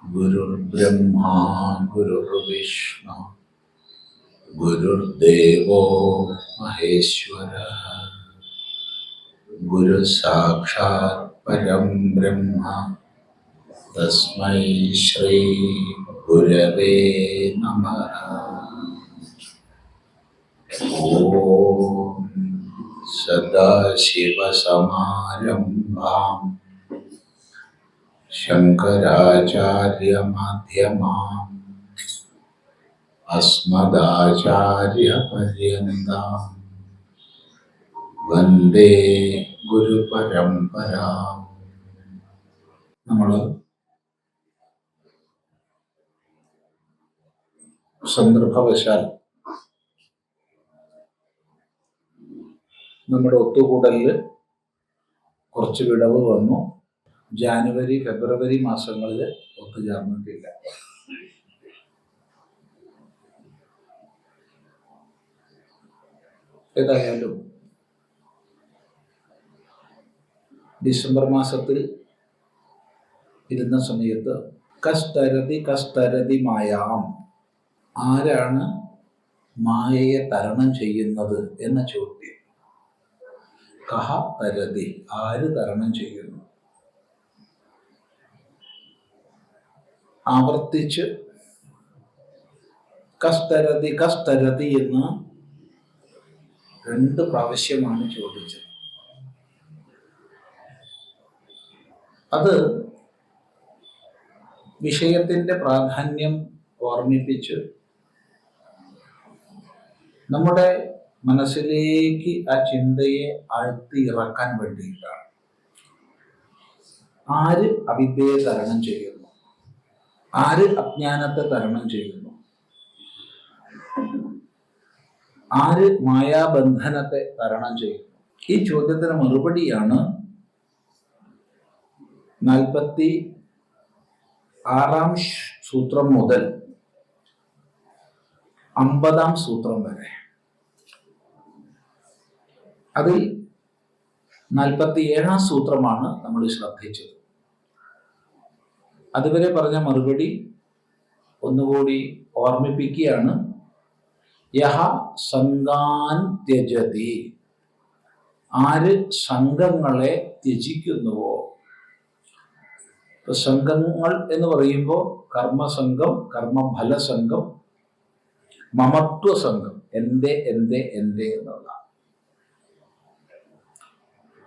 गुरुर्ब्रह्मा गुरुर्विष्णु गुरुर्देवो महेश्वरः गुरु साक्षात् परं ब्रह्म तस्मै श्री गुरवे नमः। ओम सदाशिवसमारम्भां शङ्कराचार्यमध्यमाम् अस्मदाचार्यपर्यन्तां വന്ദേ ഗുരുപരമ്പരാ. നമ്മൾ സന്ദർഭവശാൽ നമ്മുടെ ഒത്തുകൂടലിൽ കുറച്ച് വിടവ് വന്നു. ജാനുവരി ഫെബ്രുവരി മാസങ്ങളിൽ ഒത്തുചേർന്നിട്ടില്ല. ഏതായാലും ഡിസംബർ മാസത്തിൽ ഇരുന്ന സമയത്ത് കസ്തരതി മായാം, ആരാണ് മായയെ തരണം ചെയ്യുന്നത് എന്ന ചോദ്യം. കഹ തരതി, ആര് തരണം ചെയ്യുന്നു? ആവർത്തിച്ച് കസ്തരതി എന്ന് 2 പ്രാവശ്യമാണ് ചോദിച്ചത്. അത് വിഷയത്തിന്റെ പ്രാധാന്യം ഓർമ്മിപ്പിച്ച് നമ്മുടെ മനസ്സിലേക്ക് ആ ചിന്തയെ ആഴ്ത്തി ഇറക്കാൻ വേണ്ടിയിട്ടാണ്. ആര് അവിദ്യയെ തരണം ചെയ്യുന്നു? ആര് അജ്ഞാനത്തെ തരണം ചെയ്യുന്നു? ആര് മായാബന്ധനത്തെ തരണം ചെയ്യുന്നു? ഈ ചോദ്യത്തിന് മറുപടിയാണ് 46-ാം സൂത്രം മുതൽ 50-ാം സൂത്രം വരെ. അതിൽ 47-ാം സൂത്രമാണ് നമ്മൾ ശ്രദ്ധിച്ചത്. അതുവരെ പറഞ്ഞ മറുപടി ഒന്നുകൂടി ഓർമ്മിപ്പിക്കുകയാണ്. യഹ സംഗാൻ ത്യജതി, ആര് സംഘങ്ങളെ ത്യജിക്കുന്നുവോ. സംഘങ്ങൾ എന്ന് പറയുമ്പോൾ കർമ്മസംഘം, കർമ്മഫലസംഘം, മമത്വസംഘം, എൻ്റെ എന്നുള്ള.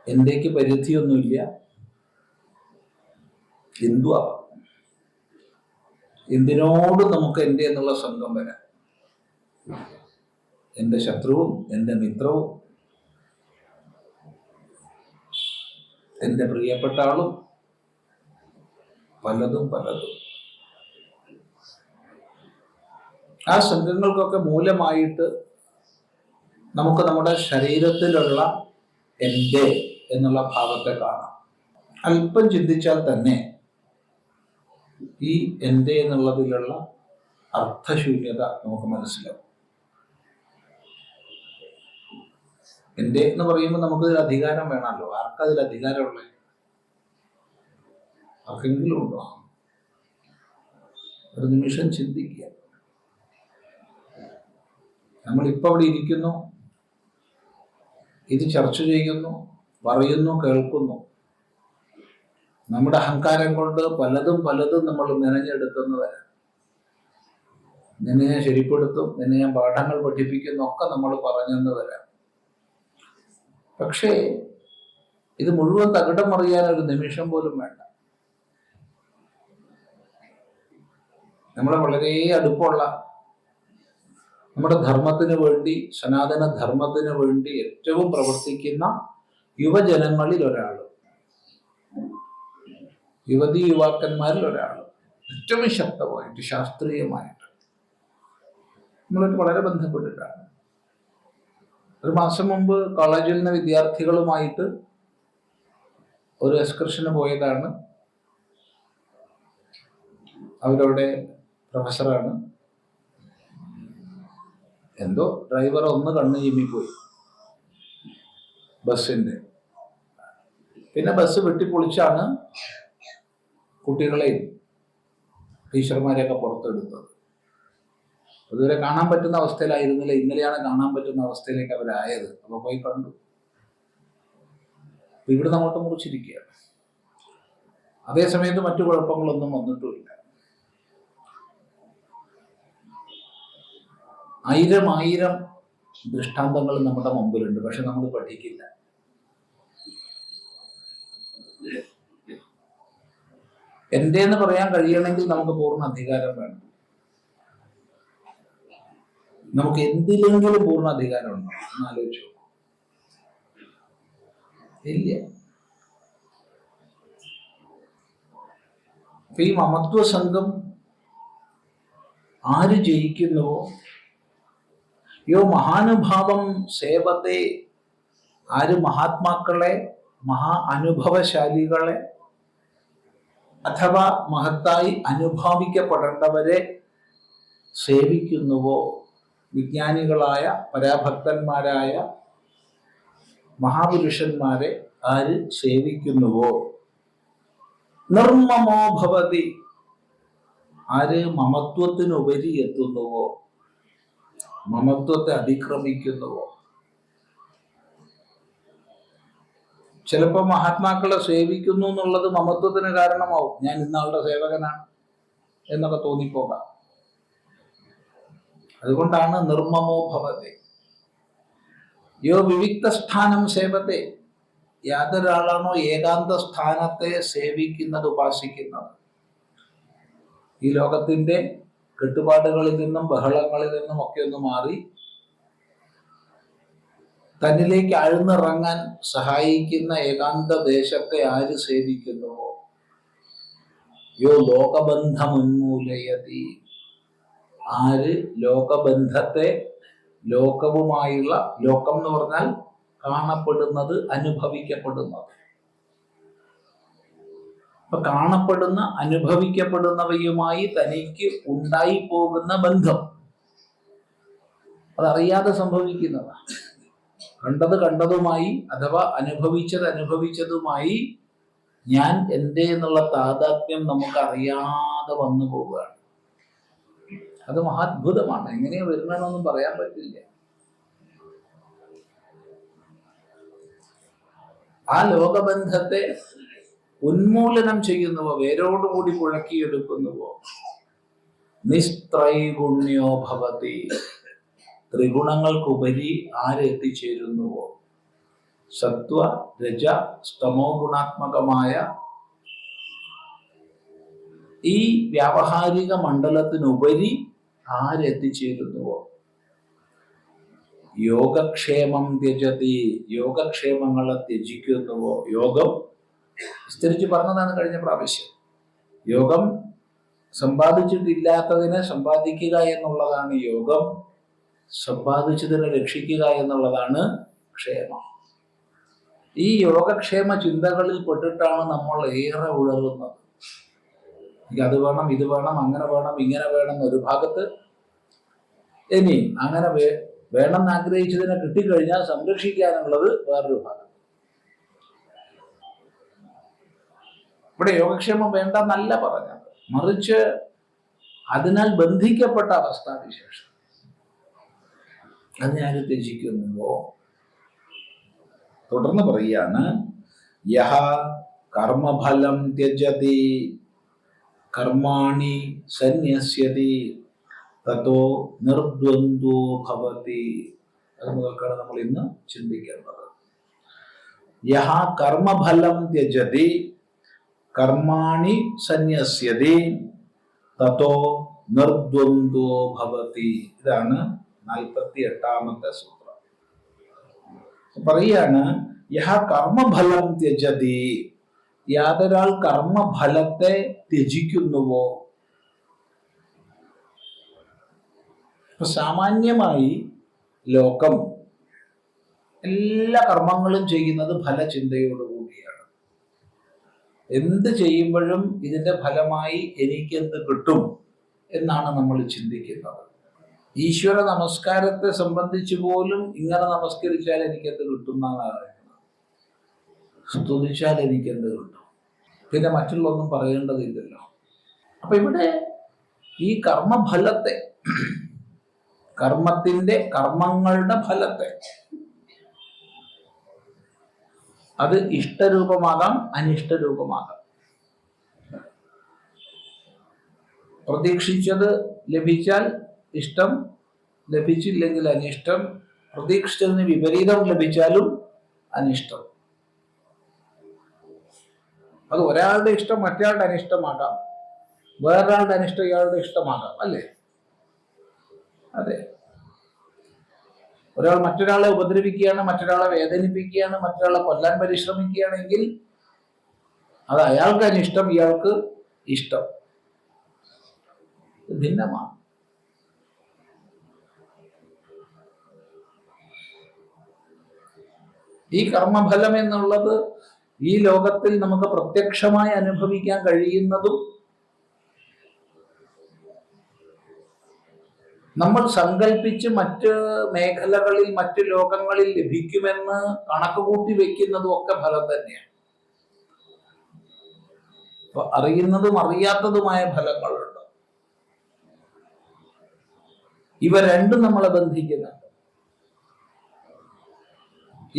എൻ്റെക്ക് പരിധിയൊന്നുമില്ല, എന്തുവാ. എന്തിനോട് നമുക്ക് എൻ്റെ എന്നുള്ള സംഘം വരാം. എൻ്റെ ശത്രുവും എൻ്റെ മിത്രവും എൻ്റെ പ്രിയപ്പെട്ട ആളും, പലതും. ആ സംഘങ്ങൾക്കൊക്കെ മൂലമായിട്ട് നമുക്ക് നമ്മുടെ ശരീരത്തിലുള്ള എൻ്റെ എന്നുള്ള ഭാവത്തെ കാണാം. അല്പം ചിന്തിച്ചാൽ തന്നെ ഈ എൻ്റെ എന്നുള്ളതിലുള്ള അർത്ഥശൂന്യത നമുക്ക് മനസ്സിലാവും. എൻ്റെ എന്ന് പറയുമ്പോൾ നമുക്ക് അധികാരം വേണമല്ലോ. ആർക്കതിൽ അധികാരമുള്ളത്? ആർക്കെങ്കിലും ഉണ്ടോ? ഒരു നിമിഷം ചിന്തിക്കുക. നമ്മളിപ്പോൾ അവിടെ ഇരിക്കുന്നു, ഇത് ചർച്ച ചെയ്യുന്നു, പറയുന്നു, കേൾക്കുന്നു. നമ്മുടെ അഹങ്കാരം കൊണ്ട് പലതും നമ്മൾ മെനഞ്ഞെടുത്തെന്ന് വരാം. നിന്നെ ഞാൻ ശരിപ്പെടുത്തും, നിന്നെ ഞാൻ പാഠങ്ങൾ പഠിപ്പിക്കുന്നു ഒക്കെ നമ്മൾ പറഞ്ഞെന്ന് വരാം. പക്ഷേ ഇത് മുഴുവൻ തകിടം മറിയാൻ ഒരു നിമിഷം പോലും വേണ്ട. നമ്മളെ വളരെ അടുപ്പമുള്ള, നമ്മുടെ ധർമ്മത്തിന് വേണ്ടി, സനാതന ധർമ്മത്തിന് വേണ്ടി ഏറ്റവും പ്രവർത്തിക്കുന്ന യുവജനങ്ങളിൽ ഒരാൾ, യുവതി യുവാക്കന്മാരിൽ ഒരാൾ, ഏറ്റവും ശക്തമായിട്ട് ശാസ്ത്രീയമായിട്ട് നമ്മളായിട്ട് വളരെ ബന്ധപ്പെട്ടിട്ടാണ്. ഒരു മാസം മുമ്പ് കോളേജിൽ നിന്ന് വിദ്യാർത്ഥികളുമായിട്ട് ഒരു എക്സ്കർഷന് പോയതാണ്. അവരവിടെ പ്രൊഫസറാണ്. എന്തോ ഡ്രൈവർ ഒന്ന് കണ്ണ് ചിമ്മിപ്പോയി. ബസ്സിന്റെ. പിന്നെ ബസ് വെട്ടിപ്പൊളിച്ചാണ് കുട്ടികളെയും ടീച്ചർമാരെയൊക്കെ പുറത്തെടുത്തത്. അതുവരെ കാണാൻ പറ്റുന്ന അവസ്ഥയിലായിരുന്നില്ല, ഇന്നലെയാണ് കാണാൻ പറ്റുന്ന അവസ്ഥയിലേക്ക് അവരായത്. അപ്പൊ പോയി കണ്ടു. ഇവിടുന്ന് അങ്ങോട്ട് മുറിച്ചിരിക്കുകയാണ്. അതേസമയത്ത് മറ്റു കുഴപ്പങ്ങളൊന്നും വന്നിട്ടുമില്ല. ആയിരം ദൃഷ്ടാന്തങ്ങൾ നമ്മുടെ മുമ്പിലുണ്ട്, പക്ഷെ നമ്മൾ പഠിക്കില്ല. എന്റെ എന്ന് പറയാൻ കഴിയണമെങ്കിൽ നമുക്ക് പൂർണ്ണ അധികാരം വേണം. നമുക്ക് എന്തിലെങ്കിലും പൂർണ്ണ അധികാരം ഉണ്ടോ എന്ന് ആലോചിച്ചു. ഇല്ല. അപ്പൊ ഈ മമത്വ സംഘം ആര് ജയിക്കുന്നുവോ, യോ മഹാനുഭാവം സേവത്തെ, ആര് മഹാത്മാക്കളെ, മഹാ അനുഭവശാലികളെ അഥവാ മഹത്തായി അനുഭവിക്കപ്പെടേണ്ടവരെ സേവിക്കുന്നുവോ, വിജ്ഞാനികളായ പരാഭക്തന്മാരായ മഹാപുരുഷന്മാരെ ആര് സേവിക്കുന്നുവോ, നിർമ്മമോ ഭവതി, ആര് മമത്വത്തിനുപരി എത്തുന്നുവോ, മമത്വത്തെ അതിക്രമിക്കുന്നുവോ. ചിലപ്പോൾ മഹാത്മാക്കളെ സേവിക്കുന്നു എന്നുള്ളത് മമത്വത്തിന് കാരണമാവും. ഞാൻ ഇന്നാളുടെ സേവകനാണ് എന്നൊക്കെ തോന്നിപ്പോകാം. അതുകൊണ്ടാണ് നിർമ്മമോ ഭവതി. യോ വിവിക്ത സ്ഥാനം സേവത്തെ, യാതൊരാളാണോ ഏകാന്ത സ്ഥാനത്തെ സേവിക്കുന്നത്, ഉപാസിക്കുന്നത്, ഈ ലോകത്തിന്റെ കെട്ടുപാടുകളിൽ നിന്നും ബഹളങ്ങളിൽ നിന്നും ഒക്കെ ഒന്ന് മാറി തന്നിലേക്ക് ആഴ്ന്നിറങ്ങാൻ സഹായിക്കുന്ന ഏകാന്ത ദേശത്തെ ആര് സേവിക്കുന്നുവോ, യോ ലോകബന്ധമുന്മൂലയതി, ആര് ലോകബന്ധത്തെ, ലോകവുമായുള്ള, ലോകം എന്ന് പറഞ്ഞാൽ കാണപ്പെടുന്നത്, അനുഭവിക്കപ്പെടുന്നത്, അപ്പൊ കാണപ്പെടുന്ന അനുഭവിക്കപ്പെടുന്നവയുമായി തനിക്ക് ഉണ്ടായി പോകുന്ന ബന്ധം അതറിയാതെ സംഭവിക്കുന്നതാണ്. കണ്ടത് കണ്ടതുമായി അഥവാ അനുഭവിച്ചത് അനുഭവിച്ചതുമായി ഞാൻ എൻ്റെ എന്നുള്ള താതാത്മ്യം നമുക്ക് അറിയാതെ വന്നു പോവുകയാണ്. അത് മഹാത്ഭുതമാണ്. എങ്ങനെയാ വരുന്നതെന്നൊന്നും പറയാൻ പറ്റില്ല. ആ ലോകബന്ധത്തെ ഉന്മൂലനം ചെയ്യുന്നുവോ, വേരോടുകൂടി പുഴക്കിയെടുക്കുന്നുവോ, നിസ്ത്രൈഗുണ്യോ ഭവതി, ത്രിഗുണങ്ങൾക്കുപരി ആരെത്തിച്ചേരുന്നുവോ, സത്വ രജ സ്തമോ ഗുണാത്മകമായ ഈ വ്യാവഹാരിക മണ്ഡലത്തിനുപരി ആരെത്തിച്ചേരുന്നുവോ, യോഗക്ഷേമം ത്യജതി, യോഗക്ഷേമങ്ങളെ ത്യജിക്കുന്നുവോ. യോഗം വിസ്തരിച്ച് പറഞ്ഞതാണ് കഴിഞ്ഞ പ്രാവശ്യം. യോഗം സമ്പാദിച്ചിട്ടില്ലാത്തതിനെ സമ്പാദിക്കുക എന്നുള്ളതാണ് യോഗം, സമ്പാദിച്ചതിനെ രക്ഷിക്കുക എന്നുള്ളതാണ് ക്ഷേമം. ഈ യോഗക്ഷേമ ചിന്തകളിൽ പെട്ടിട്ടാണ് നമ്മൾ ഏറെ ഉഴറുന്നത്. അത് വേണം, ഇത് വേണം, അങ്ങനെ വേണം, ഇങ്ങനെ വേണം ഒരു ഭാഗത്ത്, ഇനി അങ്ങനെ വേണമെന്ന് ആഗ്രഹിച്ചതിനെ കിട്ടിക്കഴിഞ്ഞാൽ സംരക്ഷിക്കാനുള്ളത് വേറൊരു ഭാഗം. ഇവിടെ യോഗക്ഷേമം വേണ്ടെന്നല്ല പറഞ്ഞത്, മറിച്ച് അതിനാൽ ബന്ധിക്കപ്പെട്ട അവസ്ഥാവിശേഷം അത് ഞാൻ ത്യജിക്കുന്നുവോ. തുടർന്ന് പറയാണ്, യഹ കർമ്മഫലം ത്യജതി കർമാണി സന്യസ്യതി തതോ നിർദ്വന്ദ്വോ ഭവതി. അത് മുതൽക്കാണ് നമ്മൾ ഇന്ന് ചിന്തിക്കേണ്ടത്. യഹ കർമ്മഫലം ത്യജതി കർമാണി സന്യസ്യതി തതോ നിർദ്വന്ദ്വോ ഭവതി. ഇതാണ് 48ാമത്തെ സൂത്രം. പറയാണ്, യഹ കർമ്മഫലം ത്യജതി, യാതൊരാൾ കർമ്മഫലത്തെ ത്യജിക്കുന്നുവോ. സാമാന്യമായി ലോകം എല്ലാ കർമ്മങ്ങളും ചെയ്യുന്നത് ഫലചിന്തയോടുകൂടിയാണ്. എന്ത് ചെയ്യുമ്പോഴും ഇതിന്റെ ഫലമായി എനിക്കെന്ത് കിട്ടും എന്നാണ് നമ്മൾ ചിന്തിക്കുന്നത്. ഈശ്വര നമസ്കാരത്തെ സംബന്ധിച്ച് പോലും ഇങ്ങനെ നമസ്കരിച്ചാൽ എനിക്കെന്ത് കിട്ടും എന്നാണ് പറയുന്നത്. സ്തുതിച്ചാൽ എനിക്ക് എന്ത് കിട്ടും? പിന്നെ മറ്റുള്ളൊന്നും പറയേണ്ടതില്ലല്ലോ. അപ്പൊ ഇവിടെ ഈ കർമ്മഫലത്തെ, കർമ്മങ്ങളുടെ ഫലത്തെ, അത് ഇഷ്ടരൂപമാകാം അനിഷ്ടരൂപമാകാം. പ്രതീക്ഷിച്ചത് ലഭിച്ചാൽ ഇഷ്ടം, ലഭിച്ചില്ലെങ്കിൽ അനിഷ്ടം, പ്രതീക്ഷിച്ചതിന് വിപരീതം ലഭിച്ചാലും അനിഷ്ടം. അത് ഒരാളുടെ ഇഷ്ടം മറ്റൊരാളുടെ അനിഷ്ടമാകാം, വേറൊരാളുടെ അനിഷ്ടം ഇയാളുടെ ഇഷ്ടമാകാം, അല്ലേ? അതെ. ഒരാൾ മറ്റൊരാളെ ഉപദ്രവിക്കുകയാണ്, മറ്റൊരാളെ വേദനിപ്പിക്കുകയാണ്, മറ്റൊരാളെ കൊല്ലാൻ പരിശ്രമിക്കുകയാണെങ്കിൽ അത് അയാൾക്ക് അനിഷ്ടം, ഇയാൾക്ക് ഇഷ്ടം. ഭിന്നമാണ്. ഈ കർമ്മഫലം എന്നുള്ളത് ഈ ലോകത്തിൽ നമുക്ക് പ്രത്യക്ഷമായി അനുഭവിക്കാൻ കഴിയുന്നതും നമ്മൾ സങ്കല്പിച്ച് മറ്റ് മേഖലകളിൽ, മറ്റ് ലോകങ്ങളിൽ ലഭിക്കുമെന്ന് കണക്ക് കൂട്ടി വെക്കുന്നതും ഒക്കെ ഫലം തന്നെയാണ്. അപ്പൊ അറിയുന്നതും അറിയാത്തതുമായ ഫലങ്ങളുണ്ട്. ഇവ രണ്ടും നമ്മളെ ബന്ധിക്കുന്നുണ്ട്.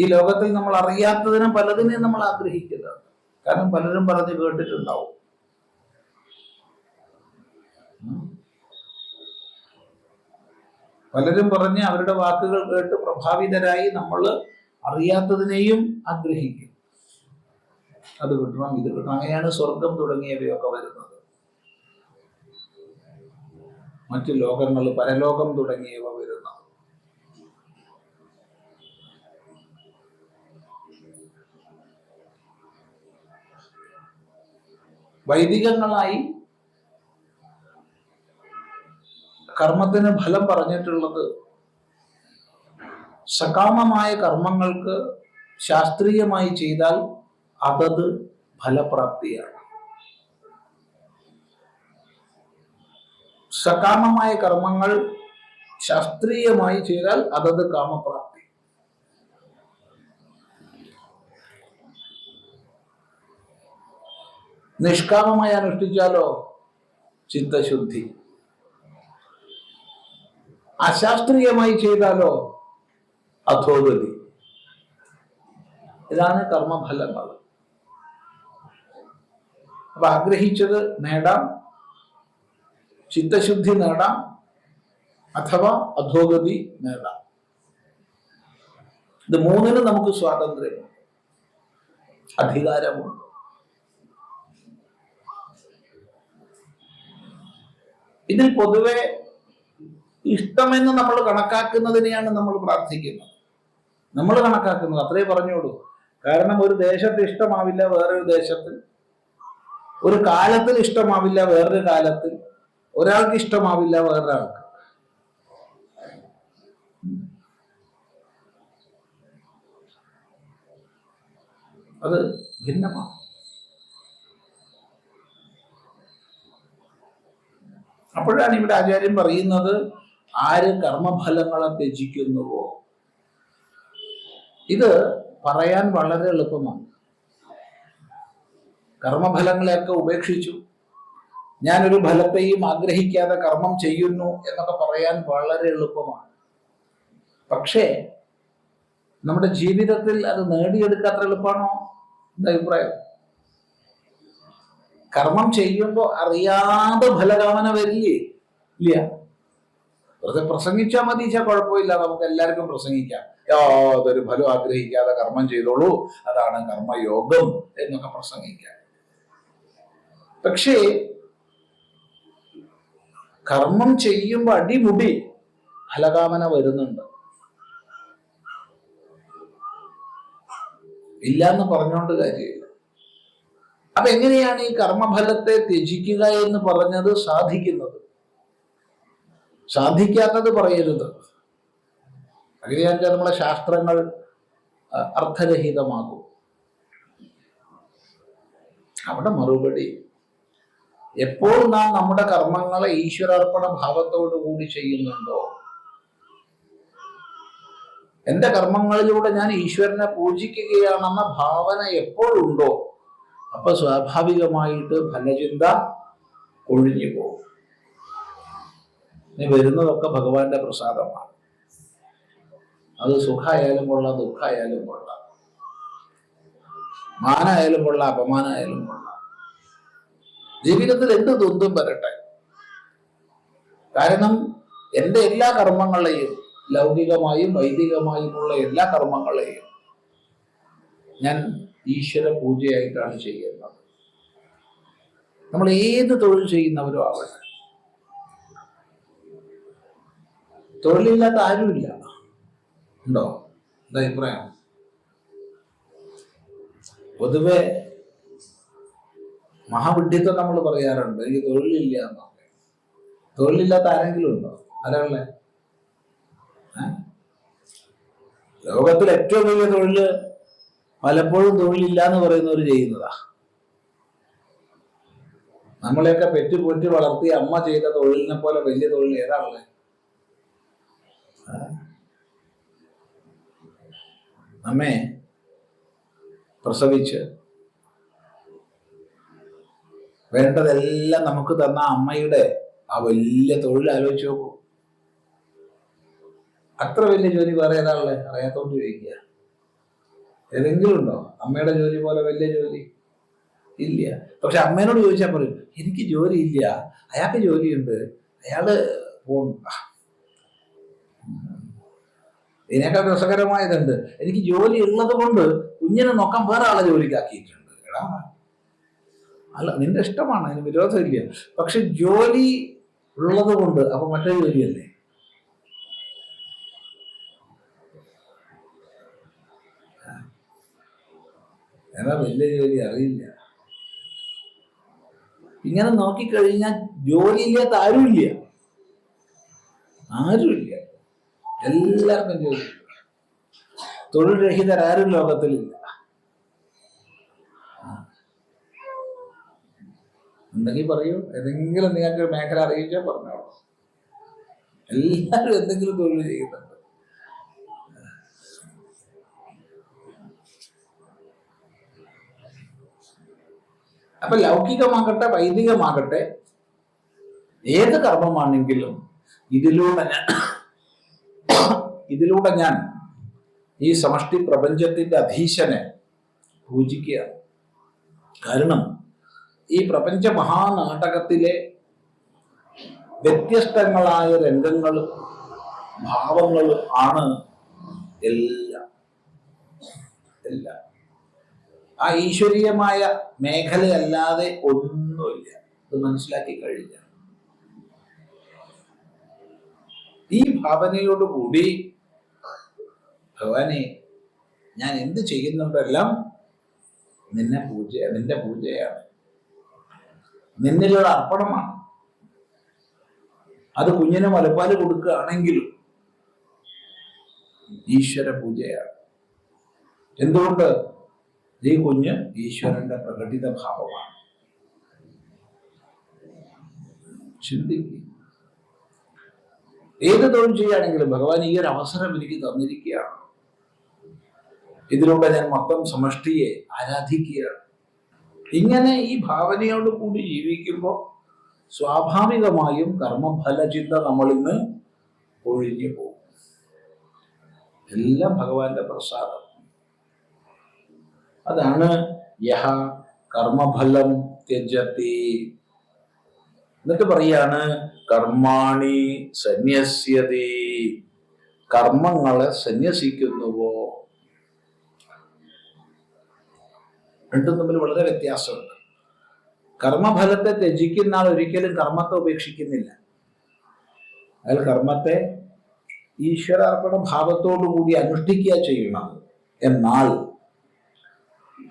ഈ ലോകത്തിൽ നമ്മൾ അറിയാത്തതിനും പലതിനെയും നമ്മൾ ആഗ്രഹിക്കുന്നുണ്ട്. കാരണം പലരും പറഞ്ഞ് കേട്ടിട്ടുണ്ടാവും. പലരും പറഞ്ഞ് അവരുടെ വാക്കുകൾ കേട്ട് പ്രഭാവിതരായി നമ്മൾ അറിയാത്തതിനെയും ആഗ്രഹിക്കും. അത് കിട്ടണം, ഇത് കിട്ടണം. അങ്ങനെയാണ് സ്വർഗം തുടങ്ങിയവയൊക്കെ വരുന്നത്. മറ്റു ലോകങ്ങൾ, പരലോകം തുടങ്ങിയവ വരുന്നത്. വൈദികങ്ങളായി കർമ്മത്തിന് ഫലം പറഞ്ഞിട്ടുള്ളത് സകാമമായ കർമ്മങ്ങൾക്ക് ശാസ്ത്രീയമായി ചെയ്താൽ അതത് ഫലപ്രാപ്തിയാണ്. സകാമമായ കർമ്മങ്ങൾ ശാസ്ത്രീയമായി ചെയ്താൽ അതത് കാമപ്രാപ്തി. നിഷ്കാമമായി അനുഷ്ഠിച്ചാലോ ചിത്തശുദ്ധി. അശാസ്ത്രീയമായി ചെയ്താലോ അധോഗതി. ഇതാണ് കർമ്മഫലങ്ങൾ. അപ്പൊ ആഗ്രഹിച്ചത് നേടാം, ചിത്തശുദ്ധി നേടാം, അഥവാ അധോഗതി നേടാം. ഇത് മൂന്നിനും നമുക്ക് സ്വാതന്ത്ര്യമുണ്ട്, അധികാരമുണ്ട്. ഇതിൽ പൊതുവെ ഇഷ്ടമെന്ന് നമ്മൾ കണക്കാക്കുന്നതിനെയാണ് നമ്മൾ പ്രാർത്ഥിക്കുന്നത്. നമ്മൾ കണക്കാക്കുന്നത് അത്രേ പറഞ്ഞോളൂ. കാരണം ഒരു ദേശത്ത് ഇഷ്ടമാവില്ല വേറൊരു ദേശത്ത്, ഒരു കാലത്തിൽ ഇഷ്ടമാവില്ല വേറൊരു കാലത്തിൽ, ഒരാൾക്ക് ഇഷ്ടമാവില്ല വേറൊരാൾക്ക്. അത് ഭിന്നമാണ്. അപ്പോഴാണ് ഇവിടെ ആചാര്യൻ പറയുന്നത്, ആര് കർമ്മഫലങ്ങളെ ത്യജിക്കുന്നുവോ. ഇത് പറയാൻ വളരെ എളുപ്പമാണ്. കർമ്മഫലങ്ങളെയൊക്കെ ഉപേക്ഷിച്ചു, ഞാനൊരു ഫലത്തെയും ആഗ്രഹിക്കാതെ കർമ്മം ചെയ്യുന്നു എന്നൊക്കെ പറയാൻ വളരെ എളുപ്പമാണ്. പക്ഷേ നമ്മുടെ ജീവിതത്തിൽ അത് നേടിയെടുക്കാത്ര എളുപ്പമാണോ? എന്താ അഭിപ്രായം? കർമ്മം ചെയ്യുമ്പോൾ അറിയാതെ ഫലകാമന വരില്ലേ? ഇല്ല. വെറുതെ പ്രസംഗിച്ചാൽ മതി, കുഴപ്പമില്ല, നമുക്ക് എല്ലാവർക്കും പ്രസംഗിക്കാം. യാതൊരു ഫലം ആഗ്രഹിക്കാതെ കർമ്മം ചെയ്തോളൂ, അതാണ് കർമ്മയോഗം എന്നൊക്കെ പ്രസംഗിക്കാം. പക്ഷേ കർമ്മം ചെയ്യുമ്പോൾ അടിമുടി ഫലകാമന വരുന്നുണ്ട്. ഇല്ല എന്ന് പറഞ്ഞുകൊണ്ട് കാര്യമില്ല. അപ്പൊ എങ്ങനെയാണ് ഈ കർമ്മഫലത്തെ ത്യജിക്കുക എന്ന് പറഞ്ഞത് സാധിക്കുന്നത്? സാധിക്കാത്തത് പറയരുത്. അങ്ങനെയാണെങ്കിൽ നമ്മളെ ശാസ്ത്രങ്ങൾ അർത്ഥരഹിതമാകും. അവിടെ മറുപടി, എപ്പോൾ നാം നമ്മുടെ കർമ്മങ്ങളെ ഈശ്വരാർപ്പണ ഭാവത്തോടു കൂടി ചെയ്യുന്നുണ്ടോ എൻ്റെ കർമ്മങ്ങളിലൂടെ ഞാൻ ഈശ്വരനെ പൂജിക്കുകയാണെന്ന ഭാവന എപ്പോഴുണ്ടോ അപ്പൊ സ്വാഭാവികമായിട്ട് ഫലചിന്ത ഒഴിഞ്ഞു പോകും. ഇനി വരുന്നതൊക്കെ ഭഗവാന്റെ പ്രസാദമാണ്. അത് സുഖമായാലും കൊള്ളാം, ദുഃഖമായാലും കൊള്ളാം, മാനായാലും കൊള്ളാം, അപമാനമായാലും കൊള്ളാം. ജീവിതത്തിൽ എന്ത് ദ്വന്ദ്വം വരട്ടെ. കാരണം എൻ്റെ എല്ലാ കർമ്മങ്ങളെയും, ലൗകികമായും വൈദികമായുമുള്ള എല്ലാ കർമ്മങ്ങളെയും ഞാൻ ഈശ്വര പൂജയായിട്ടാണ് ചെയ്യുന്നത്. നമ്മൾ ഏത് തൊഴിൽ ചെയ്യുന്നവരും ആവട്ടെ. തൊഴിലില്ലാത്ത ആരുമില്ല. ഉണ്ടോ? എന്താ അഭിപ്രായം? പൊതുവെ മഹാവിഡ്ഢിത്വം നമ്മൾ പറയാറുണ്ട്, എനിക്ക് തൊഴിലില്ല എന്നൊക്കെ. തൊഴിലില്ലാത്ത ആരെങ്കിലും ഉണ്ടോ? ആരാളെ? ലോകത്തിൽ ഏറ്റവും വലിയ തൊഴില് പലപ്പോഴും തൊഴിലില്ല എന്ന് പറയുന്നവർ ചെയ്യുന്നതാ. നമ്മളെയൊക്കെ പെറ്റുപൊറ്റി വളർത്തി അമ്മ ചെയ്ത തൊഴിലിനെ പോലെ വലിയ തൊഴിൽ ഏതാണല്ലേ? നമ്മെ പ്രസവിച്ച് വേണ്ടതെല്ലാം നമുക്ക് തന്ന അമ്മയുടെ ആ വലിയ തൊഴിൽ ആലോചിച്ച് നോക്കൂ. അത്ര വലിയ ജോലി വേറെ ഏതാണല്ലേ? അറിയാത്തോണ്ട് ചോദിക്കുക. ഏതെങ്കിലും ഉണ്ടോ അമ്മയുടെ ജോലി പോലെ വലിയ ജോലി? ഇല്ല. പക്ഷെ അമ്മേനോട് ചോദിച്ചാൽ പറയും, എനിക്ക് ജോലി ഇല്ല, അയാൾക്ക് ജോലിയുണ്ട്, അയാള് പോകും. ഇതിനേക്കാൾ രസകരമായതുണ്ട്, എനിക്ക് ജോലി ഉള്ളത് കൊണ്ട് കുഞ്ഞിനെ നോക്കാൻ വേറെ ആളെ ജോലിക്കാക്കിയിട്ടുണ്ട്. എടാ, അല്ല, നിന്റെ ഇഷ്ടമാണ്, അതിന് വിരോധമില്ല. പക്ഷെ ജോലി ഉള്ളത് കൊണ്ട് അപ്പൊ മറ്റേ ജോലിയല്ലേ? ഏതാ വലിയ ജോലി? അറിയില്ല. ഇങ്ങനെ നോക്കിക്കഴിഞ്ഞാൽ ജോലിയില്ലാത്ത ആരുമില്ല. ആരുമില്ല. എല്ലാവർക്കും ജോലി. തൊഴിൽ രഹിതരാരും ലോകത്തിലില്ല. ഉണ്ടെങ്കിൽ പറയൂ, ഏതെങ്കിലും നിങ്ങൾക്ക് മേഖല അറിയിച്ചാൽ പറഞ്ഞോളൂ. എല്ലാവരും എന്തെങ്കിലും തൊഴിൽ ചെയ്യുന്നുണ്ട്. അപ്പൊ ലൗകികമാകട്ടെ വൈദികമാകട്ടെ ഏത് കർമ്മമാണെങ്കിലും ഇതിലൂടെ ഞാൻ ഈ സമഷ്ടി പ്രപഞ്ചത്തിന്റെ അധീശനെ പൂജിക്കുകയാണ്. കാരണം ഈ പ്രപഞ്ച മഹാനാടകത്തിലെ വ്യത്യസ്തങ്ങളായ രംഗങ്ങളും ഭാവങ്ങളും ആണ് എല്ലാം. ആ ഈശ്വരീയമായ മേഖലയല്ലാതെ ഒന്നുമില്ല. ഇത് മനസ്സിലാക്കി കഴിഞ്ഞ ഈ ഭാവനയോടുകൂടി ഭഗവാനെ ഞാൻ എന്ത് ചെയ്യുന്നുണ്ടെല്ലാം നിന്റെ പൂജയാണ്, നിന്നിലുള്ള അർപ്പണമാണ്. അത് കുഞ്ഞിന് മുലപ്പാല് കൊടുക്കുകയാണെങ്കിലും ഈശ്വര പൂജയാണ്. എന്തുകൊണ്ട്? ഈ കുഞ്ഞ് ഈശ്വരന്റെ പ്രകടിത ഭാവമാണ്. ചിന്തിക്കുക. ഏത് തൊഴിൽ ചെയ്യുകയാണെങ്കിലും ഭഗവാൻ ഈ ഒരു അവസരം എനിക്ക് തന്നിരിക്കുകയാണ്. ഇതിലൂടെ ഞാൻ മൊത്തം സമഷ്ടിയെ ആരാധിക്കുകയാണ്. ഇങ്ങനെ ഈ ഭാവനയോട് കൂടി ജീവിക്കുമ്പോൾ സ്വാഭാവികമായും കർമ്മഫലചിന്ത നമ്മളിന്ന് ഒഴിഞ്ഞു പോകും. എല്ലാം ഭഗവാന്റെ പ്രസാദം. അതാണ് യഹ കർമ്മഫലം ത്യജതി. എന്നിട്ട് പറയാണ് കർമാണി സന്യസ്യതി. കർമ്മങ്ങളെ സന്യസിക്കുന്നുവോ? രണ്ടും തമ്മിൽ വളരെ വ്യത്യാസമുണ്ട്. കർമ്മഫലത്തെ ത്യജിക്കുന്ന ആൾ ഒരിക്കലും കർമ്മത്തെ ഉപേക്ഷിക്കുന്നില്ല. അയാൾ കർമ്മത്തെ ഈശ്വരാർപ്പണ ഭാവത്തോടു കൂടി അനുഷ്ഠിക്കുക ചെയ്യണം. എന്നാൽ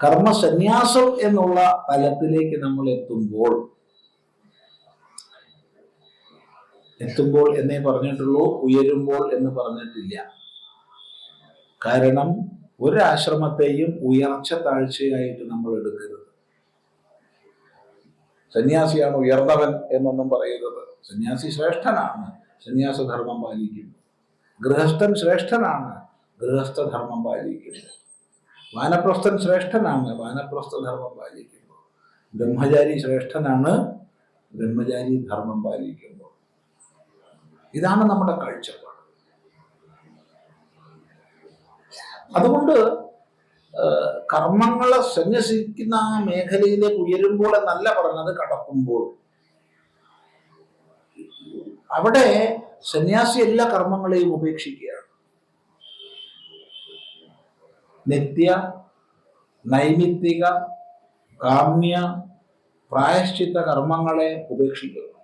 കർമ്മസന്യാസം എന്നുള്ള തലത്തിലേക്ക് നമ്മൾ എത്തുമ്പോൾ എന്നേ പറഞ്ഞിട്ടുള്ളൂ, ഉയരുമ്പോൾ എന്ന് പറഞ്ഞിട്ടില്ല. കാരണം ഒരാശ്രമത്തെയും ഉയർച്ച താഴ്ചയായിട്ട് നമ്മൾ എടുക്കരുത്. സന്യാസിയാണ് ഉയർന്നവൻ എന്നൊന്നും പറയരുത്. സന്യാസി ശ്രേഷ്ഠനാണ്, സന്യാസധർമ്മം പാലിക്കുന്നു. ഗൃഹസ്ഥൻ ശ്രേഷ്ഠനാണ്, ഗൃഹസ്ഥധർമ്മം പാലിക്കുന്നു. വാനപ്രസ്ഥൻ ശ്രേഷ്ഠനാണ്, വാനപ്രസ്ഥധർമ്മം പാലിക്കുമ്പോൾ. ബ്രഹ്മചാരി ശ്രേഷ്ഠനാണ്, ബ്രഹ്മചാരി ധർമ്മം പാലിക്കുമ്പോൾ. ഇതാണ് നമ്മുടെ കാഴ്ചപ്പാട്. അതുകൊണ്ട് കർമ്മങ്ങളെ സന്യസിക്കുന്ന ആ മേഖലയിലേക്ക് ഉയരുമ്പോൾ എന്നല്ല പറഞ്ഞത്, കടക്കുമ്പോൾ. അവിടെ സന്യാസി എല്ലാ കർമ്മങ്ങളെയും ഉപേക്ഷിക്കുകയാണ്. നിത്യ, നൈമിത്തിക, കാമ്യ, പ്രായശ്ചിത്ത കർമ്മങ്ങളെ ഉപേക്ഷിക്കുന്നു.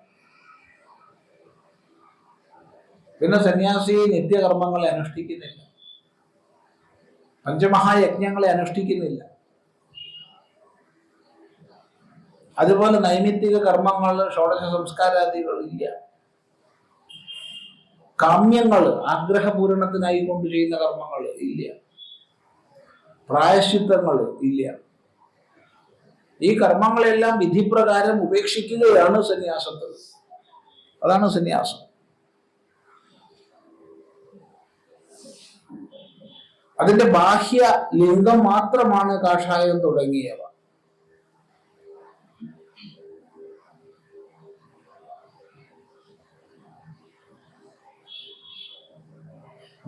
പിന്നെ സന്യാസി നിത്യകർമ്മങ്ങളെ അനുഷ്ഠിക്കുന്നില്ല, പഞ്ചമഹായജ്ഞങ്ങളെ അനുഷ്ഠിക്കുന്നില്ല. അതുപോലെ നൈമിത്തിക കർമ്മങ്ങൾ, ഷോഡശ സംസ്കാരാദികൾ ഇല്ല. കാമ്യങ്ങൾ, ആഗ്രഹപൂരണത്തിനായി കൊണ്ട് ചെയ്യുന്ന കർമ്മങ്ങൾ ഇല്ല. പ്രായശ്ചിത്തങ്ങൾ ഇല്ല. ഈ കർമ്മങ്ങളെല്ലാം വിധിപ്രകാരം ഉപേക്ഷിക്കുകയാണ് സന്യാസത്തിൽ. അതാണ് സന്യാസം. അതിന്റെ ബാഹ്യ ലിംഗം മാത്രമാണ് കാഷായം തുടങ്ങിയവ.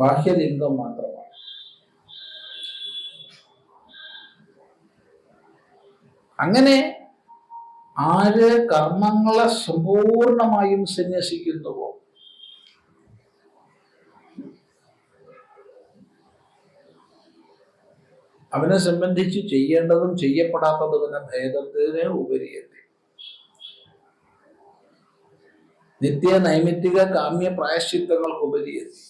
ബാഹ്യലിംഗം മാത്രമാണ്. അങ്ങനെ ആര് കർമ്മങ്ങളെ സമ്പൂർണമായും സന്യസിക്കുന്നുവോ അവനെ സംബന്ധിച്ച് ചെയ്യേണ്ടതും ചെയ്യപ്പെടാത്തതും എന്ന ഭേദത്തിന് ഉപരിയെത്തി നിത്യ, നൈമിത്തിക, കാമ്യ, പ്രായശ്ചിത്തങ്ങൾക്ക് ഉപരിയെത്തി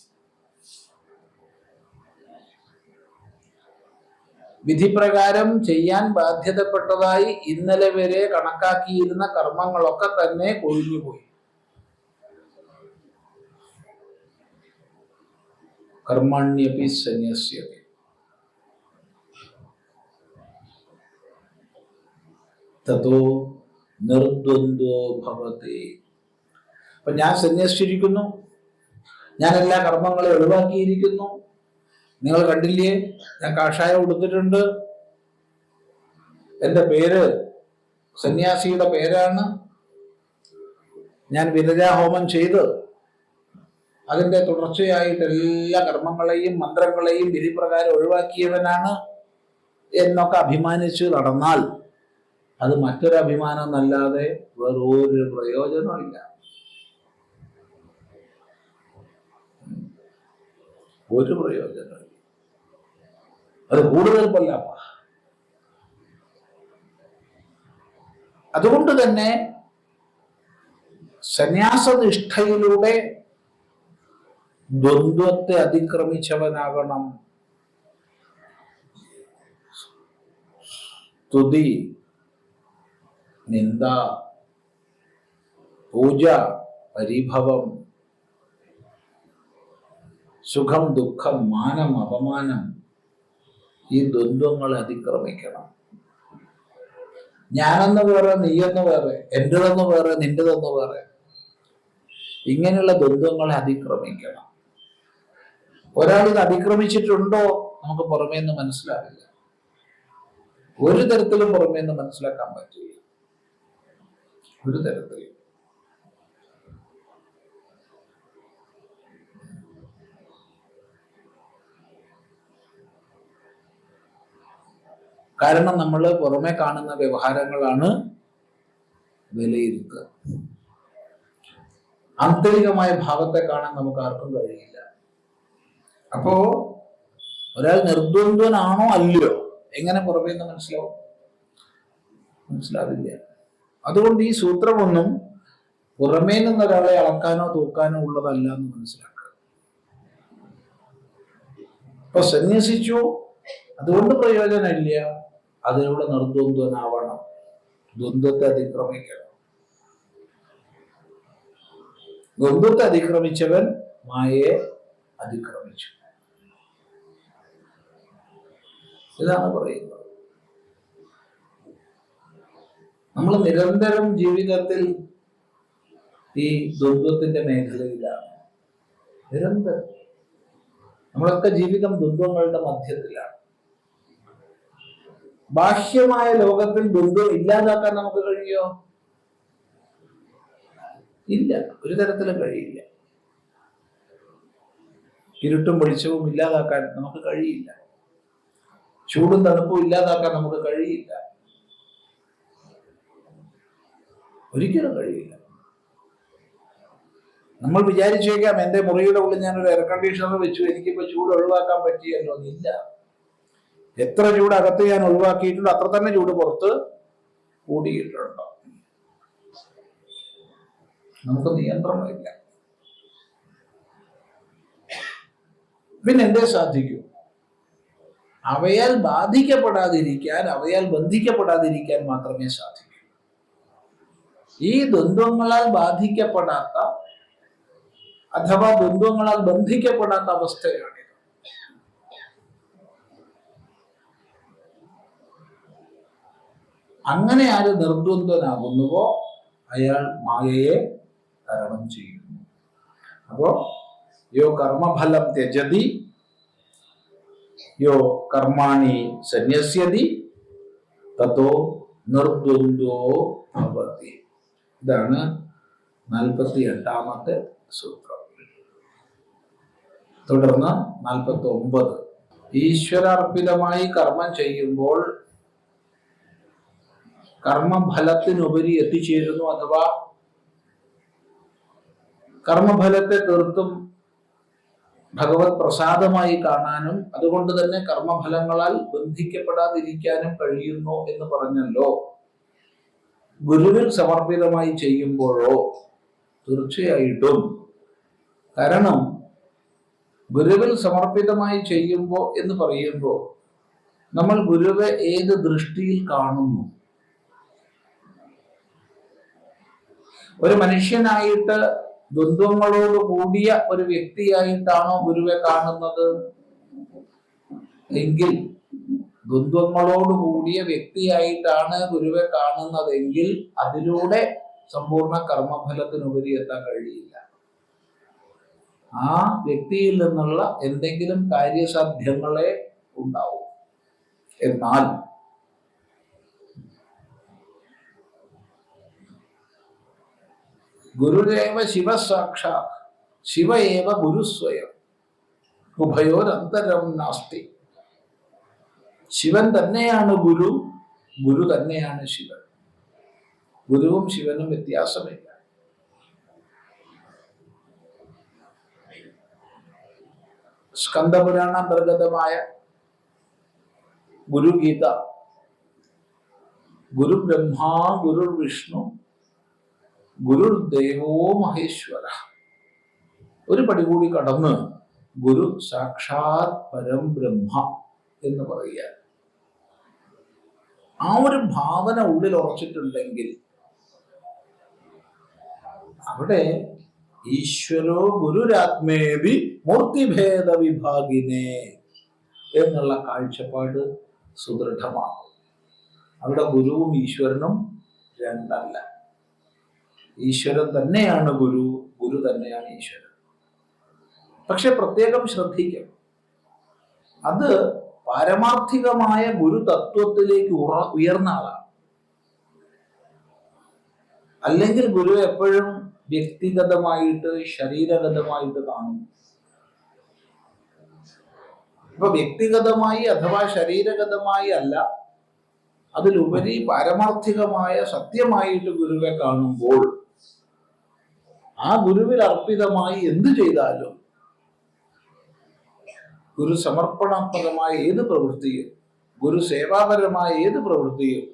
വിധിപ്രകാരം ചെയ്യാൻ ബാധ്യതപ്പെട്ടതായി ഇന്നലെ വരെ കണക്കാക്കിയിരുന്ന കർമ്മങ്ങളൊക്കെ തന്നെ കൊഴിഞ്ഞുപോയി. കർമ്മണ്യപി സന്യസ്യതി. തതോ നിർദ്വന്ദ്വോ ഭവതി. അപ്പൊ ഞാൻ സന്യസിച്ചിരിക്കുന്നു, ഞാൻ എല്ലാ കർമ്മങ്ങളെ ഒഴിവാക്കിയിരിക്കുന്നു. നിങ്ങൾ കണ്ടില്ലേ, ഞാൻ കാഷായം ഉടുത്തിട്ടുണ്ട്, എൻ്റെ പേര് സന്യാസിയുടെ പേരാണ്. ഞാൻ വിരജാഹോമം ചെയ്ത് അതിൻ്റെ തുടർച്ചയായിട്ട് എല്ലാ കർമ്മങ്ങളെയും മന്ത്രങ്ങളെയും വിധിപ്രകാരം ഒഴിവാക്കിയവനാണ് എന്നൊക്കെ അഭിമാനിച്ച് നടന്നാൽ അത് മറ്റൊരു അഭിമാനം എന്നല്ലാതെ വേറൊരു പ്രയോജനമില്ല. ഒരു പ്രയോജനമില്ല. അത് കൂടുതൽ കൊല്ലപ്പ. അതുകൊണ്ട് തന്നെ സന്യാസനിഷ്ഠയിലൂടെ ദ്വന്ദ്വത്തെ അതിക്രമിച്ചവനാകണം. സ്തുതി, നിന്ദ, പൂജ, പരിഭവം, സുഖം, ദുഃഖം, മാനം, അപമാനം, ഈ ദ്വന്ദ്വങ്ങളെ അതിക്രമിക്കണം. ഞാനെന്ന് വേറെ, നീയെന്ന് വേറെ, എന്റേതെന്ന് വേറെ, നിന്റേതെന്ന് വേറെ, ഇങ്ങനെയുള്ള ദ്വന്ദ്വങ്ങളെ അതിക്രമിക്കണം. ഒരാൾ ഇത് അതിക്രമിച്ചിട്ടുണ്ടോ നമുക്ക് പുറമേ നിന്ന് മനസ്സിലാവില്ല. ഒരു തരത്തിലും പുറമേ നിന്ന് മനസ്സിലാക്കാൻ പറ്റില്ല. ഒരു തരത്തിലും. കാരണം നമ്മൾ പുറമെ കാണുന്ന വ്യവഹാരങ്ങളാണ് വിലയിരുത്തുക. ആന്തരികമായ ഭാവത്തെ കാണാൻ നമുക്ക് ആർക്കും കഴിയില്ല. അപ്പോ ഒരാൾ നിർദ്വന്ദ്വനാണോ അല്ലയോ എങ്ങനെ പുറമേ നിന്ന് മനസ്സിലാവും? മനസ്സിലാവില്ല. അതുകൊണ്ട് ഈ സൂത്രമൊന്നും പുറമേ നിന്ന് ഒരാളെ അളക്കാനോ തൂക്കാനോ ഉള്ളതല്ല എന്ന് മനസ്സിലാക്കുക. ഇപ്പൊ സന്യസിച്ചു, അതുകൊണ്ട് പ്രയോജനമില്ല. അതിലൂടെ നിർദ്വന്ദ്വനാവണം, ദ്വന്ദ്വത്തെ അതിക്രമിക്കണം. ദ്വന്ദ്വത്തെ അതിക്രമിച്ചവൻ മായയെ അതിക്രമിച്ചു. ഇതാണ് പറയുന്നത്. നമ്മൾ നിരന്തരം ജീവിതത്തിൽ ഈ ദ്വന്ദ്വത്തിന്റെ മേഖലയിലാണ്. നിരന്തരം നമ്മളൊക്കെ ജീവിതം ദ്വന്ദ്വങ്ങളുടെ മധ്യത്തിലാണ്. ബാഹ്യമായ ലോകത്തിൽ ദ്വന്ദ്വം ഇല്ലാതാക്കാൻ നമുക്ക് കഴിയോ? ഇല്ല, ഒരു തരത്തിലും കഴിയില്ല. ഇരുട്ടും വെളിച്ചവും ഇല്ലാതാക്കാൻ നമുക്ക് കഴിയില്ല. ചൂടും തണുപ്പും ഇല്ലാതാക്കാൻ നമുക്ക് കഴിയില്ല. ഒരിക്കലും കഴിയില്ല. നമ്മൾ വിചാരിച്ചേക്കാം, എന്റെ മുറിയുടെ ഉള്ളിൽ ഞാനൊരു എയർ കണ്ടീഷണർ വെച്ചു, എനിക്കിപ്പോ ചൂട് ഒഴിവാക്കാൻ പറ്റിയല്ലോ. ഇല്ല. എത്ര ചൂട് അകത്ത് ഞാൻ ഒഴിവാക്കിയിട്ടുണ്ട്, അത്ര തന്നെ ചൂട് പുറത്ത് കൂടിയിട്ടുണ്ടോ. നമുക്ക് നിയന്ത്രണമില്ല. പിന്നെ എന്തേ സാധിക്കൂ? അവയാൽ ബാധിക്കപ്പെടാതിരിക്കാൻ, അവയാൽ ബന്ധിക്കപ്പെടാതിരിക്കാൻ മാത്രമേ സാധിക്കൂ. ഈ ദ്വന്ദ്വങ്ങളാൽ ബാധിക്കപ്പെടാത്ത അഥവാ ദ്വന്ദ്വങ്ങളാൽ ബന്ധിക്കപ്പെടാത്ത അവസ്ഥയാണ്. അങ്ങനെ ആര് നിർദ്വന്ദ്വനാകുന്നുവോ അയാൾ മായയെ തരണം ചെയ്യുന്നു. അപ്പോ യോ കർമ്മഫലം ത്യജതി യോ കർമാണി സന്യസ്യതി തതോ നിർദ്വന്ദ്വോ ഭവതി. ഇതാണ് 48ാമത്തെ സൂത്രം. തുടർന്ന് 49. ഈശ്വരാർപ്പിതമായി കർമ്മം ചെയ്യുമ്പോൾ കർമ്മഫലത്തിനുപരി എത്തിച്ചേരുന്നു. അഥവാ കർമ്മഫലത്തെ തീർത്തും ഭഗവത് പ്രസാദമായി കാണാനും അതുകൊണ്ട് തന്നെ കർമ്മഫലങ്ങളാൽ ബന്ധിക്കപ്പെടാതിരിക്കാനും കഴിയുന്നു എന്ന് പറഞ്ഞല്ലോ. ഗുരുവിൽ സമർപ്പിതമായി ചെയ്യുമ്പോഴോ തീർച്ചയായിട്ടും. കാരണം ഗുരുവിൽ സമർപ്പിതമായി ചെയ്യുമ്പോൾ എന്ന് പറയുമ്പോൾ നമ്മൾ ഗുരുവെ ഏത് ദൃഷ്ടിയിൽ കാണുന്നു? ഒരു മനുഷ്യനായിട്ട് ദ്വന്ദ്വങ്ങളോട് കൂടിയ ഒരു വ്യക്തിയായിട്ടാണോ ഗുരുവെ കാണുന്നത്? എങ്കിൽ ദ്വന്ദ്വങ്ങളോട് കൂടിയ വ്യക്തിയായിട്ടാണ് ഗുരുവെ കാണുന്നതെങ്കിൽ അതിലൂടെ സമ്പൂർണ്ണ കർമ്മഫലത്തിനുപരി എത്താൻ കഴിയില്ല. ആ വ്യക്തിയിൽ നിന്നുള്ള എന്തെങ്കിലും കാര്യസാധ്യങ്ങളെ ഉണ്ടാവും. എന്നാൽ ഗുരുദേവ ശിവസാക്ഷാത് ശിവ ഏവ ഗുരുസ്വയം ഉഭയോരന്തരം നാസ്തി. ശിവൻ തന്നെയാണ് ഗുരു, ഗുരു തന്നെയാണ് ശിവൻ. ഗുരുവും ശിവനും വ്യത്യാസമില്ല. സ്കന്ദപുരാണ അന്തർഗതമായ ഗുരുഗീത ഗുരു ബ്രഹ്മാ ഗുരു വിഷ്ണു ഗുരുദേവോ മഹേശ്വര, ഒരു പടി കൂടി കടന്ന് ഗുരു സാക്ഷാത് പരം ബ്രഹ്മ എന്ന് പറയുക. ആ ഒരു ഭാവന ഉള്ളിൽ ഉറച്ചിട്ടുണ്ടെങ്കിൽ അവിടെ ഈശ്വരോ ഗുരുരാത്മേവി മൂർത്തിഭേദ വിഭാഗിനെ എന്നുള്ള കാഴ്ചപ്പാട് സുദൃഢമാകും. അവിടെ ഗുരുവും ഈശ്വരനും രണ്ടല്ല. ഈശ്വരൻ തന്നെയാണ് ഗുരു, ഗുരു തന്നെയാണ് ഈശ്വരൻ. പക്ഷെ പ്രത്യേകം ശ്രദ്ധിക്കണം, അത് പാരമാർത്ഥികമായ ഗുരു തത്വത്തിലേക്ക് ഉയർന്ന ആളാണ്. അല്ലെങ്കിൽ ഗുരു എപ്പോഴും വ്യക്തിഗതമായിട്ട് ശരീരഗതമായിട്ട് കാണുന്നു. ഇപ്പൊ വ്യക്തിഗതമായി അഥവാ ശരീരഗതമായി അല്ല, അതിലുപരി പാരമാർത്ഥികമായ സത്യമായിട്ട് ഗുരുവെ കാണുമ്പോൾ ആ ഗുരുവിൽ അർപ്പിതമായി എന്തു ചെയ്താലും ഗുരു സമർപ്പണാത്മകമായ ഏത് പ്രവൃത്തിയും ഗുരു സേവാപരമായ ഏത് പ്രവൃത്തിയും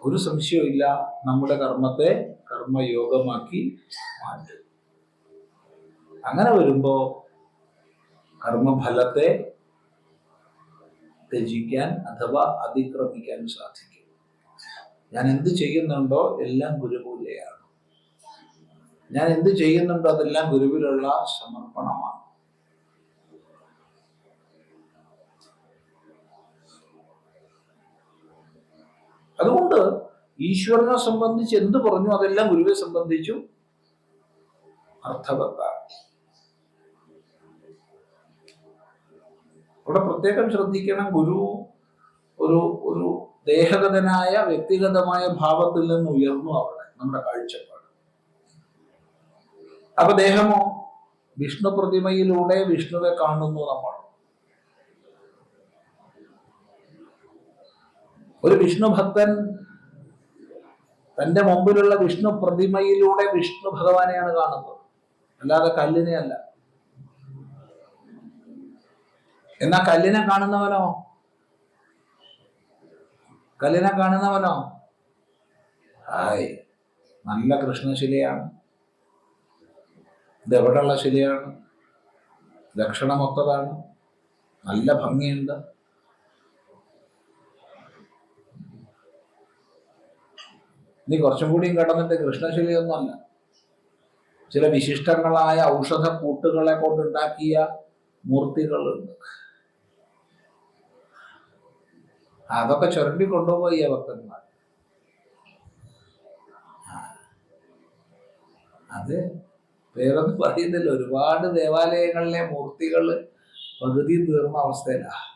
ഒരു സംശയമില്ല നമ്മുടെ കർമ്മത്തെ കർമ്മയോഗമാക്കി മാറ്റും. അങ്ങനെ വരുമ്പോ കർമ്മഫലത്തെ ത്യജിക്കാൻ അഥവാ അതിക്രമിക്കാൻ സാധിക്കും. ഞാൻ എന്ത് ചെയ്യുന്നുണ്ടോ എല്ലാം ഗുരുപൂജയാണ്. ഞാൻ എന്ത് ചെയ്യുന്നുണ്ടോ അതെല്ലാം ഗുരുവിലുള്ള സമർപ്പണമാണ്. അതുകൊണ്ട് ഈശ്വരനെ സംബന്ധിച്ച് എന്ത് പറഞ്ഞു അതെല്ലാം ഗുരുവെ സംബന്ധിച്ചും അർത്ഥവത്താണ്. അവിടെ പ്രത്യേകം ശ്രദ്ധിക്കണം. ഗുരു ഒരു ഒരു ദേഹഗതനായ വ്യക്തിഗതമായ ഭാവത്തിൽ നിന്ന് ഉയർന്നു അവിടെ നമ്മുടെ കാഴ്ചപ്പാട്. അപ്പൊ ദേഹമോ വിഷ്ണു പ്രതിമയിലൂടെ വിഷ്ണുവെ കാണുന്നു നമ്മൾ. ഒരു വിഷ്ണു ഭക്തൻ തന്റെ മുമ്പിലുള്ള വിഷ്ണു പ്രതിമയിലൂടെ വിഷ്ണു ഭഗവാനെയാണ് കാണുന്നത്, അല്ലാതെ കല്ലിനെ അല്ല. എന്നാ കല്ലിനെ കാണുന്നവനോ ഹായ്, നല്ല കൃഷ്ണശിലയാണ്, ഇതെവിടെയുള്ള ശിലയാണ്, ലക്ഷണമൊത്തതാണ്, നല്ല ഭംഗിയുണ്ട്. ഇനി കുറച്ചും കൂടിയും കടന്നിട്ട് കൃഷ്ണശിലയൊന്നുമല്ല, ചില വിശിഷ്ടങ്ങളായ ഔഷധ കൂട്ടുകളെ കൊണ്ടുണ്ടാക്കിയ മൂർത്തികളുണ്ട്. അതൊക്കെ ചുരണ്ടി കൊണ്ടുപോയി ഭക്തന്മാർ. അത് വേറൊന്നും പറയുന്നില്ല. ഒരുപാട് ദേവാലയങ്ങളിലെ മൂർത്തികൾ പകുതി തീർന്ന അവസ്ഥയിലാണ്.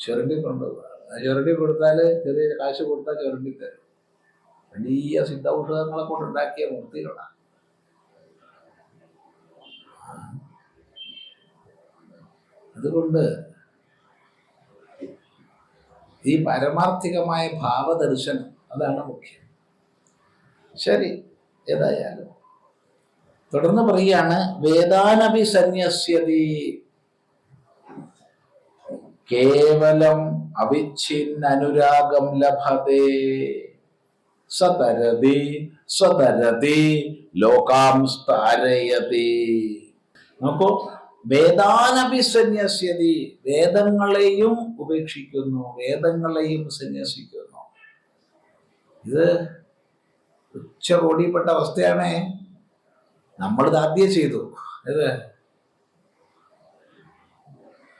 ചുരണ്ടി കൊണ്ടുപോകുക. ചുരണ്ടി കൊടുത്താൽ ചെറിയ കാശ് കൊടുത്താൽ ചുരണ്ടി തരും. വലിയ സിദ്ധ ഔഷധങ്ങളെ കൊണ്ടുണ്ടാക്കിയ മൂർത്തികളാണ്. അതുകൊണ്ട് ഈ പരമാർത്ഥികമായ ഭാവദർശനം അതാണ് മുഖ്യം. ശരി, ഏതായാലും തുടർന്ന് പറയുകയാണ്, വേദാനപി സന്യസ്യതി കേവലം അവിച്ഛിന്നനുരാഗം ലഭതേ സതരതി സ്വതരതി ലോകാം സ്ഥാരയതി. നോക്കൂ, വേദാനപി സന്യസ്യതി, വേദങ്ങളെയും ഉപേക്ഷിക്കുന്നു, വേദങ്ങളെയും സന്യസിക്കുന്നു. ഇത് ഉച്ചകോടിപ്പെട്ട അവസ്ഥയാണേ. നമ്മളിത് ആദ്യം ചെയ്തു. ഇത്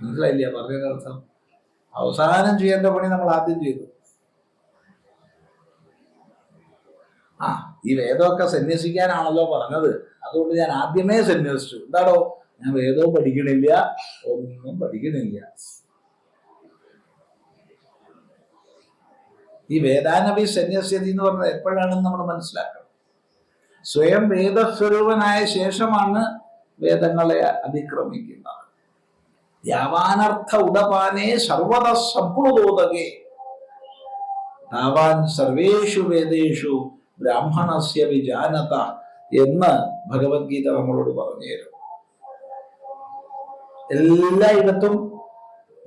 മനസ്സിലായില്ല പറഞ്ഞതിനർത്ഥം? അവസാനം ചെയ്യേണ്ട പണി നമ്മൾ ആദ്യം ചെയ്തു. ഈ വേദമൊക്കെ സന്യസിക്കാനാണല്ലോ പറഞ്ഞത്, അതുകൊണ്ട് ഞാൻ ആദ്യമേ സന്യസിച്ചു. എന്താണോ, ഞാൻ വേദവും പഠിക്കണില്ല, ഒന്നും പഠിക്കണില്ല. ഈ വേദാനപി സന്യസ്യതി എന്ന് പറഞ്ഞത് എപ്പോഴാണെന്ന് നമ്മൾ മനസ്സിലാക്കണം. സ്വയം വേദസ്വരൂപനായ ശേഷമാണ് വേദങ്ങളെ അതിക്രമിക്കുന്നത്. യാവാനർത്ഥ ഉദപാനേ സർവത സംപ്ലുതോദകേ താവാൻ സർവേഷു വേദേഷു ബ്രാഹ്മണസ്യ വിജാനത എന്ന് ഭഗവത്ഗീത നമ്മളോട് പറഞ്ഞു തരും. എല്ലായിടത്തും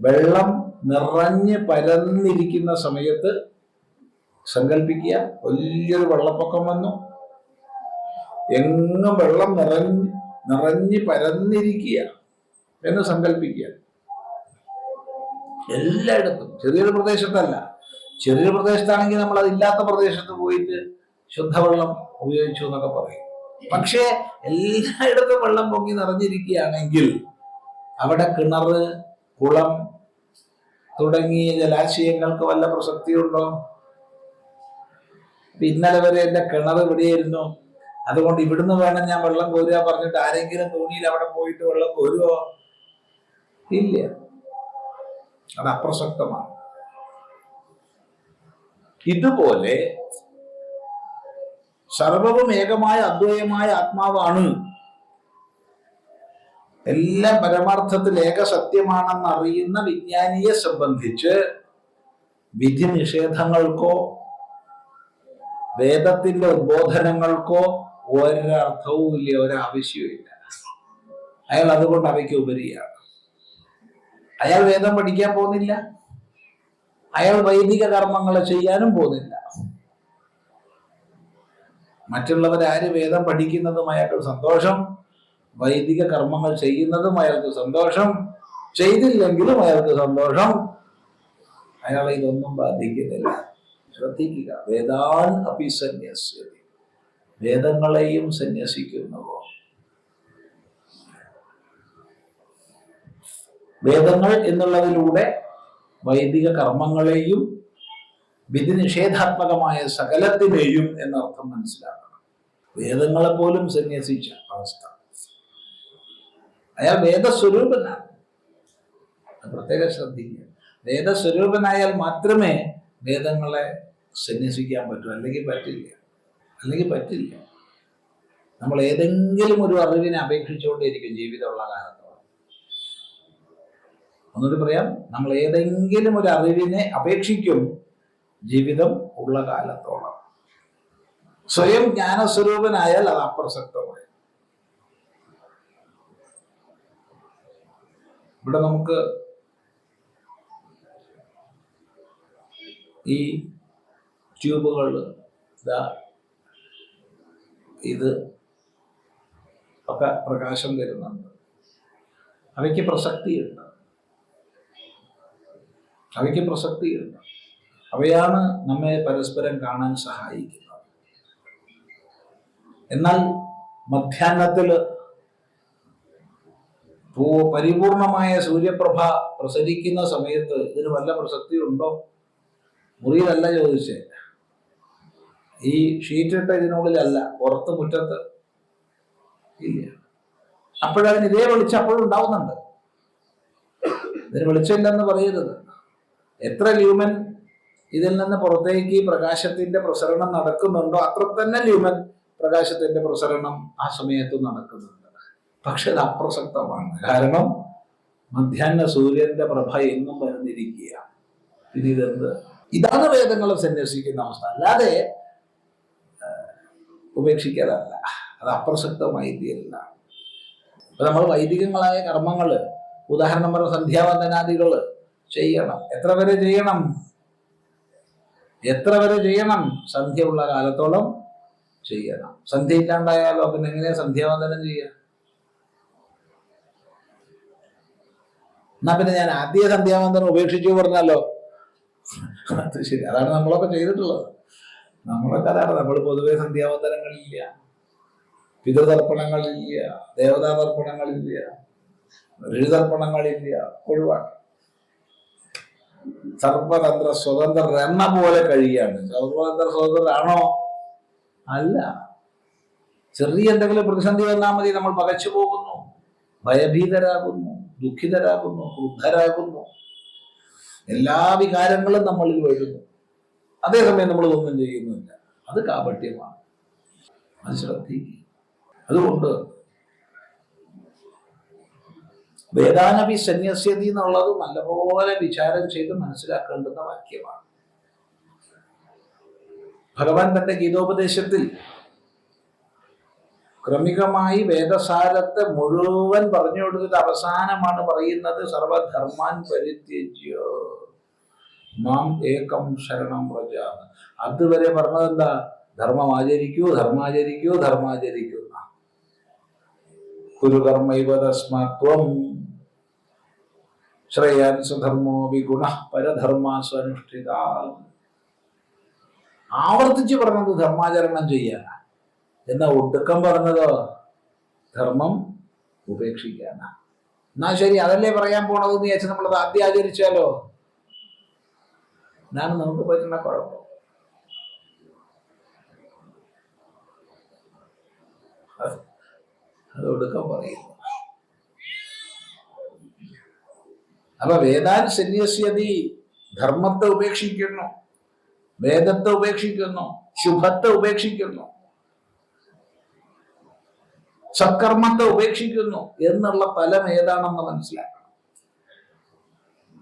വെള്ളം നിറഞ്ഞ് പരന്നിരിക്കുന്ന സമയത്ത് സങ്കല്പിക്കുക, വലിയൊരു വെള്ളപ്പൊക്കം വന്നു, എങ്ങും വെള്ളം നിറഞ്ഞ് പരന്നിരിക്കുക എന്ന് സങ്കല്പിക്കുക. എല്ലായിടത്തും, ചെറിയൊരു പ്രദേശത്തല്ല. ചെറിയൊരു പ്രദേശത്താണെങ്കിൽ നമ്മൾ അതില്ലാത്ത പ്രദേശത്ത് പോയിട്ട് ശുദ്ധവെള്ളം ഉപയോഗിച്ചു എന്നൊക്കെ പറയും. പക്ഷേ എല്ലായിടത്തും വെള്ളം പൊങ്ങി നിറഞ്ഞിരിക്കുകയാണെങ്കിൽ അവിടെ കിണറ്, കുളം തുടങ്ങിയ ജലാശയങ്ങൾക്ക് വല്ല പ്രസക്തിയുണ്ടോ? ഇന്നലെ വരെ എന്റെ കിണർ ഇവിടെയായിരുന്നു, അതുകൊണ്ട് ഇവിടുന്ന് വേണം ഞാൻ വെള്ളം കോരുക പറഞ്ഞിട്ട് ആരെങ്കിലും തോണിയിൽ അവിടെ പോയിട്ട് വെള്ളം കോരുവോ? ഇല്ല, അത് അപ്രസക്തമാണ്. ഇതുപോലെ സർവവും ഏകമായ അദ്വയമായ ആത്മാവാണ്, എല്ലാം പരമാർത്ഥത്തിൽ ഏക സത്യമാണെന്ന് അറിയുന്ന വിജ്ഞാനിയെ സംബന്ധിച്ച് വിധി നിഷേധങ്ങൾക്കോ വേദത്തിന്റെ ഉദ്ബോധനങ്ങൾക്കോ ഒരർത്ഥവും ഇല്ല, ഒരാവശ്യവും ഇല്ല. അയാൾ അതുകൊണ്ട് അവയ്ക്ക് ഉപരിയാണ്. അയാൾ വേദം പഠിക്കാൻ പോകുന്നില്ല, അയാൾ വൈദിക കർമ്മങ്ങൾ ചെയ്യാനും പോകുന്നില്ല. മറ്റുള്ളവരാര് വേദം പഠിക്കുന്നതും അയാൾക്ക് സന്തോഷം, വൈദിക കർമ്മങ്ങൾ ചെയ്യുന്നതും അയാൾക്ക് സന്തോഷം, ചെയ്തില്ലെങ്കിലും അയാൾക്ക് സന്തോഷം. അയാളെ ഇതൊന്നും ബാധിക്കുന്നില്ല. ശ്രദ്ധിക്കുക, വേദാൻ അപി സന്യസ്യതി, വേദങ്ങളെയും സന്യസിക്കുന്നവോ. വേദങ്ങൾ എന്നുള്ളതിലൂടെ വൈദിക കർമ്മങ്ങളെയും വിധി നിഷേധാത്മകമായ സകലത്തിനെയും എന്നർത്ഥം മനസ്സിലാക്കണം. വേദങ്ങളെ പോലും സന്യസിച്ച അവസ്ഥ. അയാൾ വേദസ്വരൂപനാണ്. പ്രത്യേകം ശ്രദ്ധിക്കുക. വേദസ്വരൂപനായാൽ മാത്രമേ വേദങ്ങളെ സന്യസിക്കാൻ പറ്റൂ, അല്ലെങ്കിൽ പറ്റില്ല. നമ്മൾ ഏതെങ്കിലും ഒരു അറിവിനെ അപേക്ഷിച്ചുകൊണ്ടേയിരിക്കും ജീവിതമുള്ള കാലത്തോളം. ഒന്നുകൂടി പറയാം, നമ്മൾ ഏതെങ്കിലും ഒരു അറിവിനെ അപേക്ഷിക്കും ജീവിതം ഉള്ള കാലത്തോളം. സ്വയം ജ്ഞാനസ്വരൂപനായാൽ അത് അപ്രസക്തമായി. ഇവിടെ നമുക്ക് ഈ ട്യൂബുകൾ, ഇത് ഒക്കെ പ്രകാശം തരുന്നുണ്ട്. അവയ്ക്ക് പ്രസക്തിയുണ്ട്. അവയാണ് നമ്മെ പരസ്പരം കാണാൻ സഹായിക്കുന്നത്. എന്നാൽ മധ്യാഹ്നത്തിൽ പരിപൂർണമായ സൂര്യപ്രഭ പ്രസരിക്കുന്ന സമയത്ത് ഇതിന് വല്ല പ്രസക്തി ഉണ്ടോ? മുറിയിലല്ല ചോദിച്ചേ, ഈ ഷീറ്റിട്ട ഇതിനുള്ളിലല്ല, പുറത്ത് മുറ്റത്ത് ഇല്ല. അപ്പോഴതിന് ഇതേ വെളിച്ചം അപ്പോഴും ഉണ്ടാവുന്നുണ്ട്. ഇതിന് വെളിച്ചമില്ലെന്ന് പറയരുത്. എത്ര ലൂമൻ ഇതിൽ നിന്ന് പുറത്തേക്ക് പ്രകാശത്തിന്റെ പ്രസരണം നടക്കുന്നുണ്ടോ അത്ര തന്നെ ലൂമൻ പ്രകാശത്തിന്റെ പ്രസരണം ആ സമയത്ത് നടക്കുന്നുണ്ട്. പക്ഷെ അത് അപ്രസക്തമാണ്. കാരണം മധ്യാഹ്ന സൂര്യന്റെ പ്രഭ എന്നും വരുന്നിരിക്കുക. പിന്നെ ഇതെന്ത്? ഇതാണ് വേദങ്ങളെ സന്യസിക്കുന്ന അവസ്ഥ. അല്ലാതെ ഉപേക്ഷിക്കാതല്ല, അത് അപ്രസക്തമായി തീരില്ല. ഇപ്പൊ നമ്മൾ വൈദികങ്ങളായ കർമ്മങ്ങള്, ഉദാഹരണം പറഞ്ഞ സന്ധ്യാവന്ദനാദികള് ചെയ്യണം. എത്ര വരെ ചെയ്യണം? സന്ധ്യ ഉള്ള കാലത്തോളം ചെയ്യണം. സന്ധ്യ ഇല്ലാണ്ടായാലോ പിന്നെ എങ്ങനെയാ സന്ധ്യാവന്ദനം ചെയ്യുക? എന്നാ പിന്നെ ഞാൻ ആദ്യ സന്ധ്യാവന്ദനം ഉപേക്ഷിച്ചു പറഞ്ഞാലോ? അത് ശരി, അതാണ് നമ്മളൊക്കെ ചെയ്തിട്ടുള്ളത്. നമ്മൾ പൊതുവെ സന്ധ്യാവന്ദനങ്ങളില്ല, പിതൃതർപ്പണങ്ങളില്ല, ദേവതാ തർപ്പണങ്ങളില്ല, ഋഷിതർപ്പണങ്ങളില്ല, ഒഴിവാണ്. സർവതന്ത്ര സ്വതന്ത്രർ എന്ന പോലെ കഴിയാണ്. സർവതന്ത്ര സ്വതന്ത്രരാണോ? അല്ല. ചെറിയ എന്തെങ്കിലും പ്രതിസന്ധി വന്നാൽ മതി നമ്മൾ പകച്ചു പോകുന്നു, ഭയഭീതരാകുന്നു, ദുഃഖിതരാകുന്നു, ക്രുദ്ധരാകുന്നു. എല്ലാ വികാരങ്ങളും നമ്മളിൽ വരുന്നു. അതേസമയം നമ്മൾ ഒന്നും ചെയ്യുന്നില്ല. അത് കാപട്യമാണ്. അത് ശ്രദ്ധിക്കുക. അതുകൊണ്ട് വേദാനപി സന്യസ്യതി എന്നുള്ളത് നല്ലപോലെ വിചാരം ചെയ്ത് മനസ്സിലാക്കേണ്ടുന്ന വാക്യമാണ്. ഭഗവാൻ തന്റെ ഗീതോപദേശത്തിൽ ക്രമികമായി വേദസാരത്തെ മുഴുവൻ പറഞ്ഞു കൊടുത്തിട്ട് അവസാനമാണ് പറയുന്നത്, സർവധർമാൻ പരിത്യജ്യ മാം ഏകം ശരണം വ്രജ. അതുവരെ പറഞ്ഞത് എന്താ? ധർമ്മം ആചരിക്കൂ. കുരുകർമ്മൈവ തസ്മാത്വം ശ്രേയാൻ സ്വധർമ്മോ വിഗുണ പരധർമാസ്വനുഷ്ഠിത. ആവർത്തിച്ച് പറഞ്ഞത് ധർമാചരണം ചെയ്യാൻ. എന്നാ ഒടുക്കം പറഞ്ഞതോ ധർമ്മം ഉപേക്ഷിക്കാനാ. എന്നാ ശരി, അതല്ലേ പറയാൻ പോണതെന്ന് വിചാരിച്ചാൽ നമ്മളത് ആദ്യം ആചരിച്ചാലോ? നമുക്ക് പറ്റുന്ന കുഴപ്പം. അത് ഒടുക്കം പറയുന്നു. അപ്പൊ വേദാൻ സന്യസ്യതി, ധർമ്മത്തെ ഉപേക്ഷിക്കുന്നു, വേദത്തെ ഉപേക്ഷിക്കുന്നു, ശുഭത്തെ ഉപേക്ഷിക്കുന്നു, സത്കർമ്മത്തെ ഉപേക്ഷിക്കുന്നു എന്നുള്ള ഫലം ഏതാണെന്ന് മനസ്സിലാക്കണം.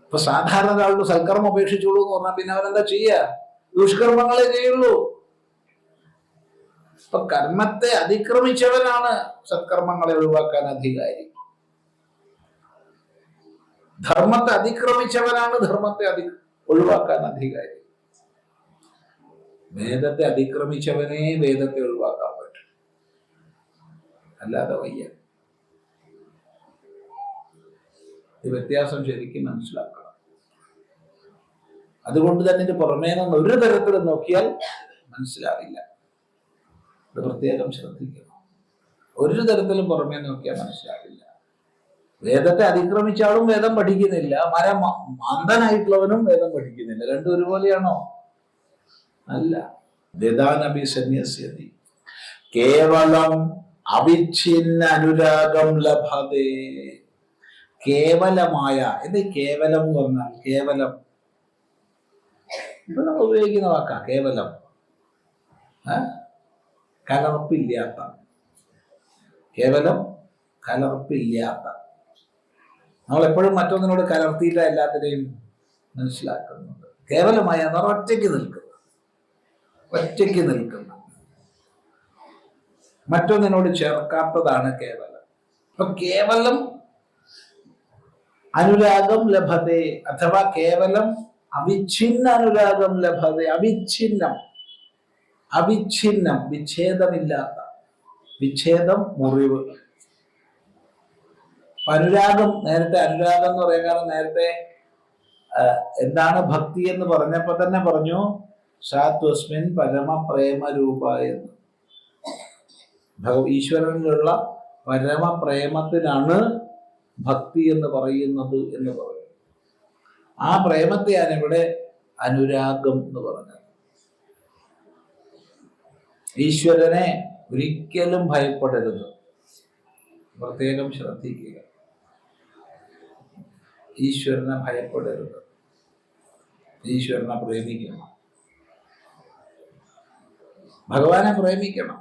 ഇപ്പൊ സാധാരണ ഒരാളുടെ സൽക്കർമ്മം ഉപേക്ഷിച്ചോളൂ എന്ന് പറഞ്ഞാൽ പിന്നെ അവരെന്താ ചെയ്യുക? ദുഷ്കർമ്മങ്ങളെ ചെയ്യുള്ളൂ. ഇപ്പൊ കർമ്മത്തെ അതിക്രമിച്ചവനാണ് സത്കർമ്മങ്ങളെ ഒഴിവാക്കാൻ അധികാരി. ധർമ്മത്തെ അതിക്രമിച്ചവനാണ് ധർമ്മത്തെ ഒഴിവാക്കാൻ അധികാരി. വേദത്തെ അതിക്രമിച്ചവനെ വേദത്തെ ഒഴിവാക്കാൻ പറ്റും, അല്ലാതെ വയ്യ. ഈ വ്യത്യാസം ശരിക്കും മനസ്സിലാക്കണം. അതുകൊണ്ട് തന്നെ ഇത് പുറമേ നിന്ന് ഒരു തരത്തിൽ നോക്കിയാൽ മനസ്സിലാവില്ല. ഇത് പ്രത്യേകം ശ്രദ്ധിക്കണം. ഒരു തരത്തിലും പുറമേ നോക്കിയാൽ മനസ്സിലാവില്ല. വേദത്തെ അതിക്രമിച്ചാലും വേദം പഠിക്കുന്നില്ല, അന്ധനായിട്ടുള്ളവനും വേദം പഠിക്കുന്നില്ല. രണ്ടും ഒരുപോലെയാണോ? അല്ല. വേദാനപി സന്യസ്യതി കേവലം അവിഛിന്ന അനുരാഗം ലഭതേ. കേവലമായ, എന്ത് കേവലം എന്ന് പറഞ്ഞാൽ? കേവലം ഇപ്പൊ നമ്മൾ ഉപയോഗിക്കുന്ന വാക്കാ കേവലം. കലർപ്പില്ലാത്ത, കേവലം കലർപ്പില്ലാത്ത. നമ്മൾ എപ്പോഴും മറ്റൊന്നിനോട് കലർത്തിയില്ല എല്ലാത്തിനെയും മനസ്സിലാക്കുന്നുണ്ട്. കേവലമായ ഒറ്റയ്ക്ക് നിൽക്കുന്ന, ഒറ്റയ്ക്ക് നിൽക്കുന്ന, മറ്റൊന്നിനോട് ചേർക്കാത്തതാണ് കേവലം. അപ്പൊ കേവലം അനുരാഗം ലഭതേ, അഥവാ കേവലം അവിഛിന്ന അനുരാഗം ലഭതേ. അവിഛിന്നം, അവിഛിന്നം വിച്ഛേദമില്ലാത്ത, വിച്ഛേദം മുറിവ്. അനുരാഗം, നേരത്തെ അനുരാഗം എന്ന് പറയാൻ കാരണം നേരത്തെ എന്താണ് ഭക്തി എന്ന് പറഞ്ഞപ്പോ തന്നെ പറഞ്ഞു സാത്വസ്മിൻ പരമപ്രേമ രൂപ എന്ന്. ഈശ്വരനിലുള്ള പരമപ്രേമത്തിനാണ് ഭക്തി എന്ന് പറയുന്നത് എന്ന് പറയും. ആ പ്രേമത്തെയാണ് ഇവിടെ അനുരാഗം എന്ന് പറഞ്ഞത്. ഈശ്വരനെ ഒരിക്കലും ഭയപ്പെടരുത്, പ്രത്യേകം ശ്രദ്ധിക്കുക. ഈശ്വരനെ ഭയപ്പെടരുത്, ഈശ്വരനെ പ്രേമിക്കണം, ഭഗവാനെ പ്രേമിക്കണം.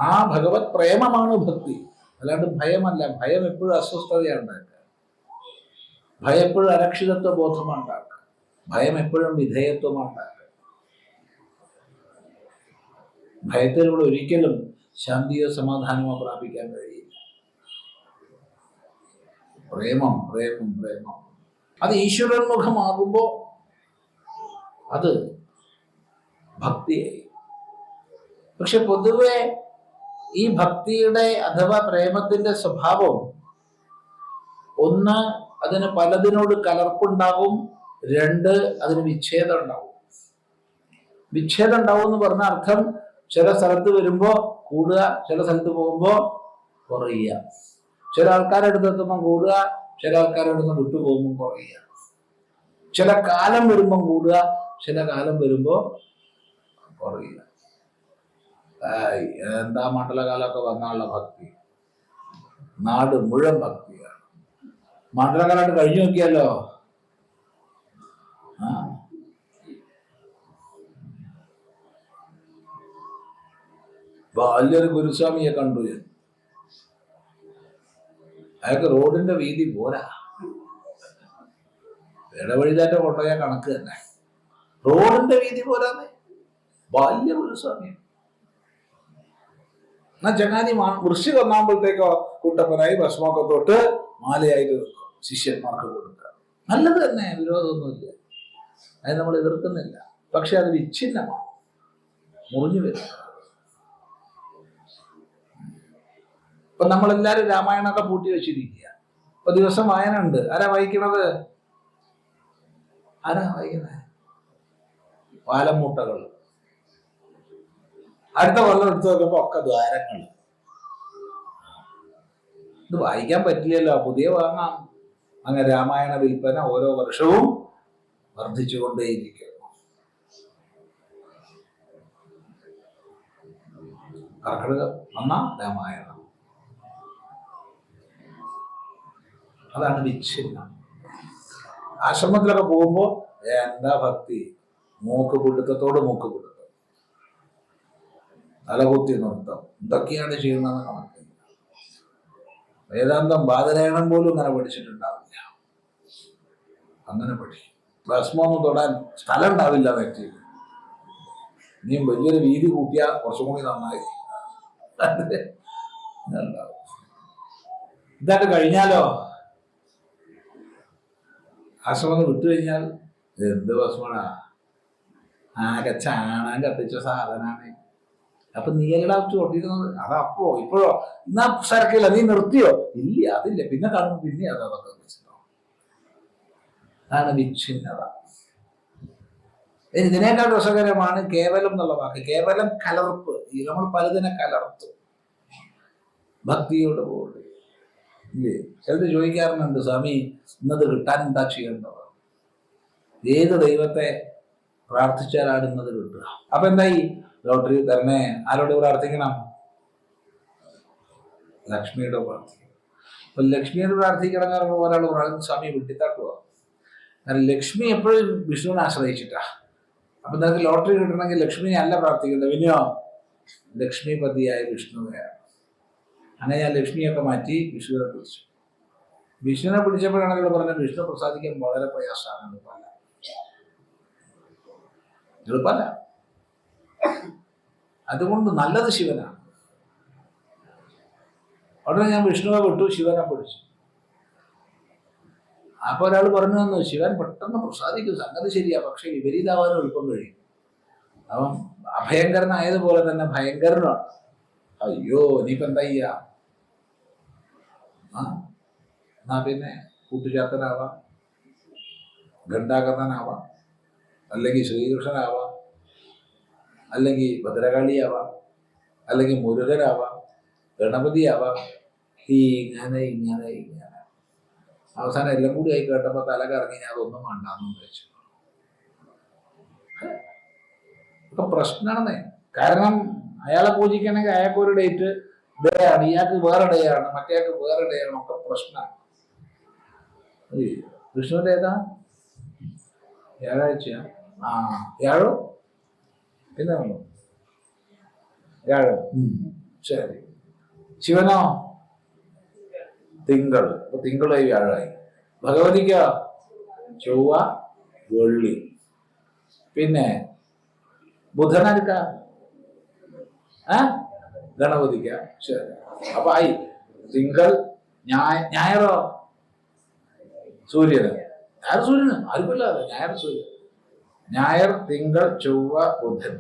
ആ ഭഗവത് പ്രേമമാണ് ഭക്തി, അല്ലാണ്ട് ഭയമല്ല. ഭയം എപ്പോഴും അസ്വസ്ഥതയാണ് ഉണ്ടാക്കുക, ഭയം എപ്പോഴും അരക്ഷിതത്വ ബോധമാണ് ഉണ്ടാക്കുക, ഭയം എപ്പോഴും വിധേയത്വമാണ് ഉണ്ടാക്കുക. ഭയത്തിലൂടെ ഒരിക്കലും ശാന്തിയോ സമാധാനമോ പ്രാപിക്കാൻ കഴിയില്ല. പ്രേമം, പ്രേമം, പ്രേമം അത് ഈശ്വരോന്മുഖമാകുമ്പോ അത് ഭക്തിയായി. പക്ഷെ പൊതുവെ ഈ ഭക്തിയുടെ അഥവാ പ്രേമത്തിന്റെ സ്വഭാവം, ഒന്ന് അതിന് പലതിനോട് കലർപ്പുണ്ടാകും, രണ്ട് അതിന് വിച്ഛേദം ഉണ്ടാവും. വിച്ഛേദം ഉണ്ടാവും എന്ന് പറഞ്ഞ അർത്ഥം ചില സ്ഥലത്ത് വരുമ്പോ കൂടുക, ചില സ്ഥലത്ത് പോകുമ്പോ കുറയുക. ചില ആൾക്കാരുടെ അടുത്തെത്തുമ്പോൾ കൂടുക, ചില ആൾക്കാരുടെ അടുത്ത് വിട്ടുപോകുമ്പോൾ കുറയുക. ചില കാലം വരുമ്പം കൂടുക, ചില കാലം വരുമ്പോ കുറയുക. എന്താ മണ്ഡലകാലമൊക്കെ വന്നാലുള്ള ഭക്തി, നാട് മുഴുവൻ ഭക്തിയാണ്. മണ്ഡലകാലമായിട്ട് കഴിഞ്ഞു നോക്കിയല്ലോ. വലിയൊരു ഗുരുസ്വാമിയെ കണ്ടു ഞാൻ. അയാൾക്ക് റോഡിന്റെ വീതി പോരാ, ഇടവഴിതാറ്റ കൊണ്ടുപോയ കണക്ക് തന്നെ. റോഡിന്റെ വീതി പോരാന്ന് വലിയ ഗുരുസ്വാമിയാണ്. എന്നാ ചങ്ങാതി വൃശ്ചികം ഒന്നാകുമ്പോഴത്തേക്കോ കുട്ടപ്പനായി ഭസ്മൊക്കെ തൊട്ട് മാലയായിട്ട് നിൽക്കും, ശിഷ്യന്മാർക്ക് കൊടുക്കുക. നല്ലത് തന്നെ, വിരോധമൊന്നുമില്ല, അത് നമ്മൾ എതിർക്കുന്നില്ല. പക്ഷെ അത് വിച്ഛിന്നമാണ്, മുറിഞ്ഞു വരും. ഇപ്പൊ നമ്മളെല്ലാരും രാമായണമൊക്കെ പൂട്ടി വെച്ചിരിക്കുക. ഇപ്പൊ ദിവസം വായന ഉണ്ട്. ആരാ വായിക്കണത്? ആരാ വായിക്കുന്നത്? വാലമൂട്ടകൾ. അടുത്ത കൊല്ലം എടുത്തു നോക്കുമ്പോ ഒക്കെ ദ്വാരങ്ങൾ. ഇത് വായിക്കാൻ പറ്റില്ലല്ലോ, പുതിയ വാങ്ങാം. അങ്ങനെ രാമായണ വിൽപ്പന ഓരോ വർഷവും വർദ്ധിച്ചുകൊണ്ടേയിരിക്കുന്നു. കർക്കിടകം വന്ന രാമായണം, അതാണ് വിച്ഛിന്നം. ആശ്രമത്തിലൊക്കെ പോകുമ്പോ എന്താ ഭക്തി, മൂക്ക് പിടുത്തത്തോട് മൂക്ക് പിടുത്തം, തലകുത്തി നൃത്തം, എന്തൊക്കെയാണ് ചെയ്യുന്നതെന്ന് കണക്കില്ല. വേദാന്തം ബാദരായണം പോലും അങ്ങനെ പഠിച്ചിട്ടുണ്ടാവില്ല. അങ്ങനെ പഠിക്കും. ഭസ്മൊന്നും തൊടാൻ സ്ഥലം ഉണ്ടാവില്ല നെറ്റിയിൽ. ഇനിയും വലിയൊരു വീതി കൂട്ടിയാൽ കുറച്ചും കൂടി നന്നായി. ഇതായിട്ട് കഴിഞ്ഞാലോ, ആശ്രമം വിട്ടു കഴിഞ്ഞാൽ എന്ത് ഭസ്മണാ, ആകെ ചാണാൻ കത്തിച്ച സാധനാണ്. അപ്പൊ നീ എല്ലാം ചോട്ടിരുന്നത് അതപ്പോ ഇപ്പോഴോ? എന്നാ സരക്കില്ല, നീ നിർത്തിയോ? ഇല്ല, അതില്ല, പിന്നെ കാണുമ്പോ പിന്നെ അതൊക്കെ വെച്ചിട്ടോ. അതാണ് വിച്ഛിന്നത. ഇതിനേക്കാൾ രസകരമാണ് കേവലം എന്നുള്ള വാക്ക്. കേവലം കലർപ്പ്. നമ്മൾ പലതിനെ കലർത്തു ഭക്തിയോട് കൂടി. ഇല്ലേ? ചിലത് ചോദിക്കാറുണ്ട്, സ്വാമി ഇന്നത് കിട്ടാൻ എന്താ ചെയ്യേണ്ടത്? ഏത് ദൈവത്തെ പ്രാർത്ഥിച്ചാലാണ് ഇന്നത് കിട്ടുക? അപ്പൊ എന്തായി? ലോട്ടറി തരണേ. ആരോട് പ്രാർത്ഥിക്കണം? ലക്ഷ്മിയോട് പ്രാർത്ഥിക്കണം. അപ്പൊ ലക്ഷ്മിയോട് പ്രാർത്ഥിക്കണം എന്ന് പറയുമ്പോൾ ഒരാൾ പറയുന്നത് സ്വാമി വെട്ടിത്താട്ടുക. കാരണം ലക്ഷ്മി എപ്പോഴും വിഷ്ണുവിനെ ആശ്രയിച്ചിട്ടാ. അപ്പൊ നിങ്ങൾക്ക് ലോട്ടറി കിട്ടണമെങ്കിൽ ലക്ഷ്മിയെ അല്ല പ്രാർത്ഥിക്കേണ്ടത്, പിന്നെയോ ലക്ഷ്മിപതിയായ വിഷ്ണുവിനെയാണ്. അങ്ങനെ ഞാൻ ലക്ഷ്മിയൊക്കെ മാറ്റി വിഷ്ണുവിനെ പിടിച്ചു. വിഷ്ണുവിനെ പിടിച്ചപ്പോഴാണ് ഇവിടെ പറഞ്ഞത് വിഷ്ണു പ്രസാദിക്കാൻ വളരെ പ്രയാസമാണ്. എളുപ്പമല്ല. അതുകൊണ്ട് നല്ലത് ശിവനാണ്. ഉടനെ ഞാൻ വിഷ്ണുവെ വിട്ടു, ശിവനെ പിടിച്ചു. അപ്പൊ ഒരാൾ പറഞ്ഞു തന്നു, ശിവൻ പെട്ടെന്ന് പ്രസാദിക്കും, സംഗതി ശരിയാ, പക്ഷെ വിപരീതാവാനും എളുപ്പം കഴിയും. അവൻ അഭയങ്കരനായതുപോലെ തന്നെ ഭയങ്കരനാണ്. അയ്യോ നീയിപ്പോ എന്താ ചെയ്യാ? എന്നാ പിന്നെ കൂട്ടുചാത്തനാവാം, ഘണ്ടാകർണനാവാം, അല്ലെങ്കിൽ ശ്രീകൃഷ്ണനാവാം, അല്ലെങ്കിൽ ഭദ്രകാളിയാവാം, അല്ലെങ്കിൽ മുരുകനാവാം, ഗണപതിയാവാം. ഇങ്ങനെ ഇങ്ങനെ ഇങ്ങനെ അവസാനം എല്ലാം കൂടി ആയി കേട്ടപ്പോ തല കറങ്ങി ഞാൻ അതൊന്നും വേണ്ടാന്ന് വെച്ചു. ഇപ്പൊ പ്രശ്നമാണെന്നേ. കാരണം അയാളെ പൂജിക്കണമെങ്കിൽ അയാൾക്ക് ഒരു ഡേറ്റ് ഡേ ആണ്, ഇയാൾക്ക് വേറെ ഡേ ആണ്, മറ്റേയാൾക്ക് വേറെ ഡേ ആണ്, ഒക്കെ പ്രശ്നമാണ്. വിഷ്ണുവിന്റെ ഏതാ? വ്യാഴാഴ്ച. വ്യാഴോ പിന്നെ വ്യാഴം. ശരി. ശിവനോ? തിങ്കൾ. അപ്പൊ തിങ്കളായി വ്യാഴായി. ഭഗവതിക്ക് ചൊവ്വ വെള്ളി. പിന്നെ ബുധനാർക്ക ഗണപതിക്ക. ശരി. അപ്പൊ ആയി. തിങ്കൾ. ഞായറോ? സൂര്യന്. ഞായർ സൂര്യന് ആർക്കുമില്ലാതെ ഞായർ സൂര്യൻ. ഞായർ, തിങ്കൾ, ചൊവ്വ, ബുധൻ,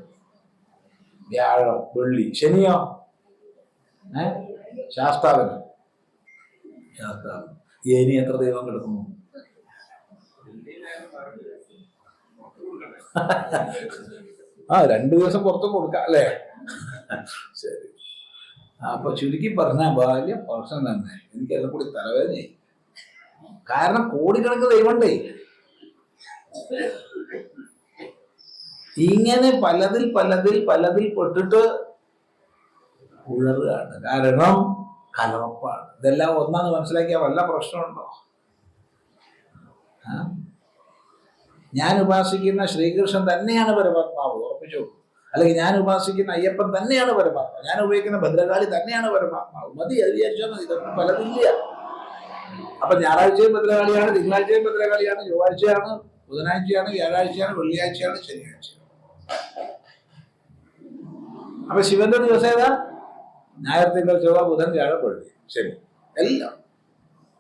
വ്യാഴം, വെള്ളി. ശനിയോ? ശാസ്താവിന്. ശാസ്താവ്. ഇനി എത്ര ദൈവം കിടക്കുന്നു? ആ 2 ദിവസം പുറത്തും കൊടുക്കാം അല്ലേ? ശരി. അപ്പൊ ചുരുക്കി പറഞ്ഞ ബാല്യം പ്രശ്നം തന്നെ. എനിക്കെല്ലാം കൂടി തലവേദനയായി. കാരണം കോടിക്കണക്കിന് ദൈവമുണ്ടേ. ഇങ്ങനെ പലതിൽ പലതിൽ പലതിൽ പെട്ടിട്ട് ഉഴറുകയാണ്. കാരണം കലർപ്പാണ്. ഇതെല്ലാം ഒന്നാന്ന് മനസ്സിലാക്കിയാൽ വല്ല പ്രശ്നമുണ്ടോ? ഞാൻ ഉപാസിക്കുന്ന ശ്രീകൃഷ്ണൻ തന്നെയാണ് പരമാത്മാവ്, ഉറപ്പിച്ചു. അല്ലെങ്കിൽ ഞാൻ ഉപാസിക്കുന്ന അയ്യപ്പൻ തന്നെയാണ് പരമാത്മാവ്, ഞാൻ ഉപയോഗിക്കുന്ന ഭദ്രകാളി തന്നെയാണ് പരമാത്മാവ്. മതി, അത് വിചാരിച്ചാൽ മതി. ഇതൊന്നും പലതില്ല. അപ്പൊ ഞായറാഴ്ചയും ഭദ്രകാളിയാണ്, തിങ്കളാഴ്ചയും ഭദ്രകാളിയാണ്, ചൊവ്വാഴ്ചയാണ്, ബുധനാഴ്ചയാണ്, വ്യാഴാഴ്ചയാണ്, വെള്ളിയാഴ്ചയാണ്, ശനിയാഴ്ചയാണ്. അപ്പൊ ശിവന്റെ ദിവസം ഏതാ? ഞായർ, തിങ്കൾ, ചൊവ്വ, ബുധൻ, വ്യാഴം, വെള്ളി, ശനി, എല്ലാം.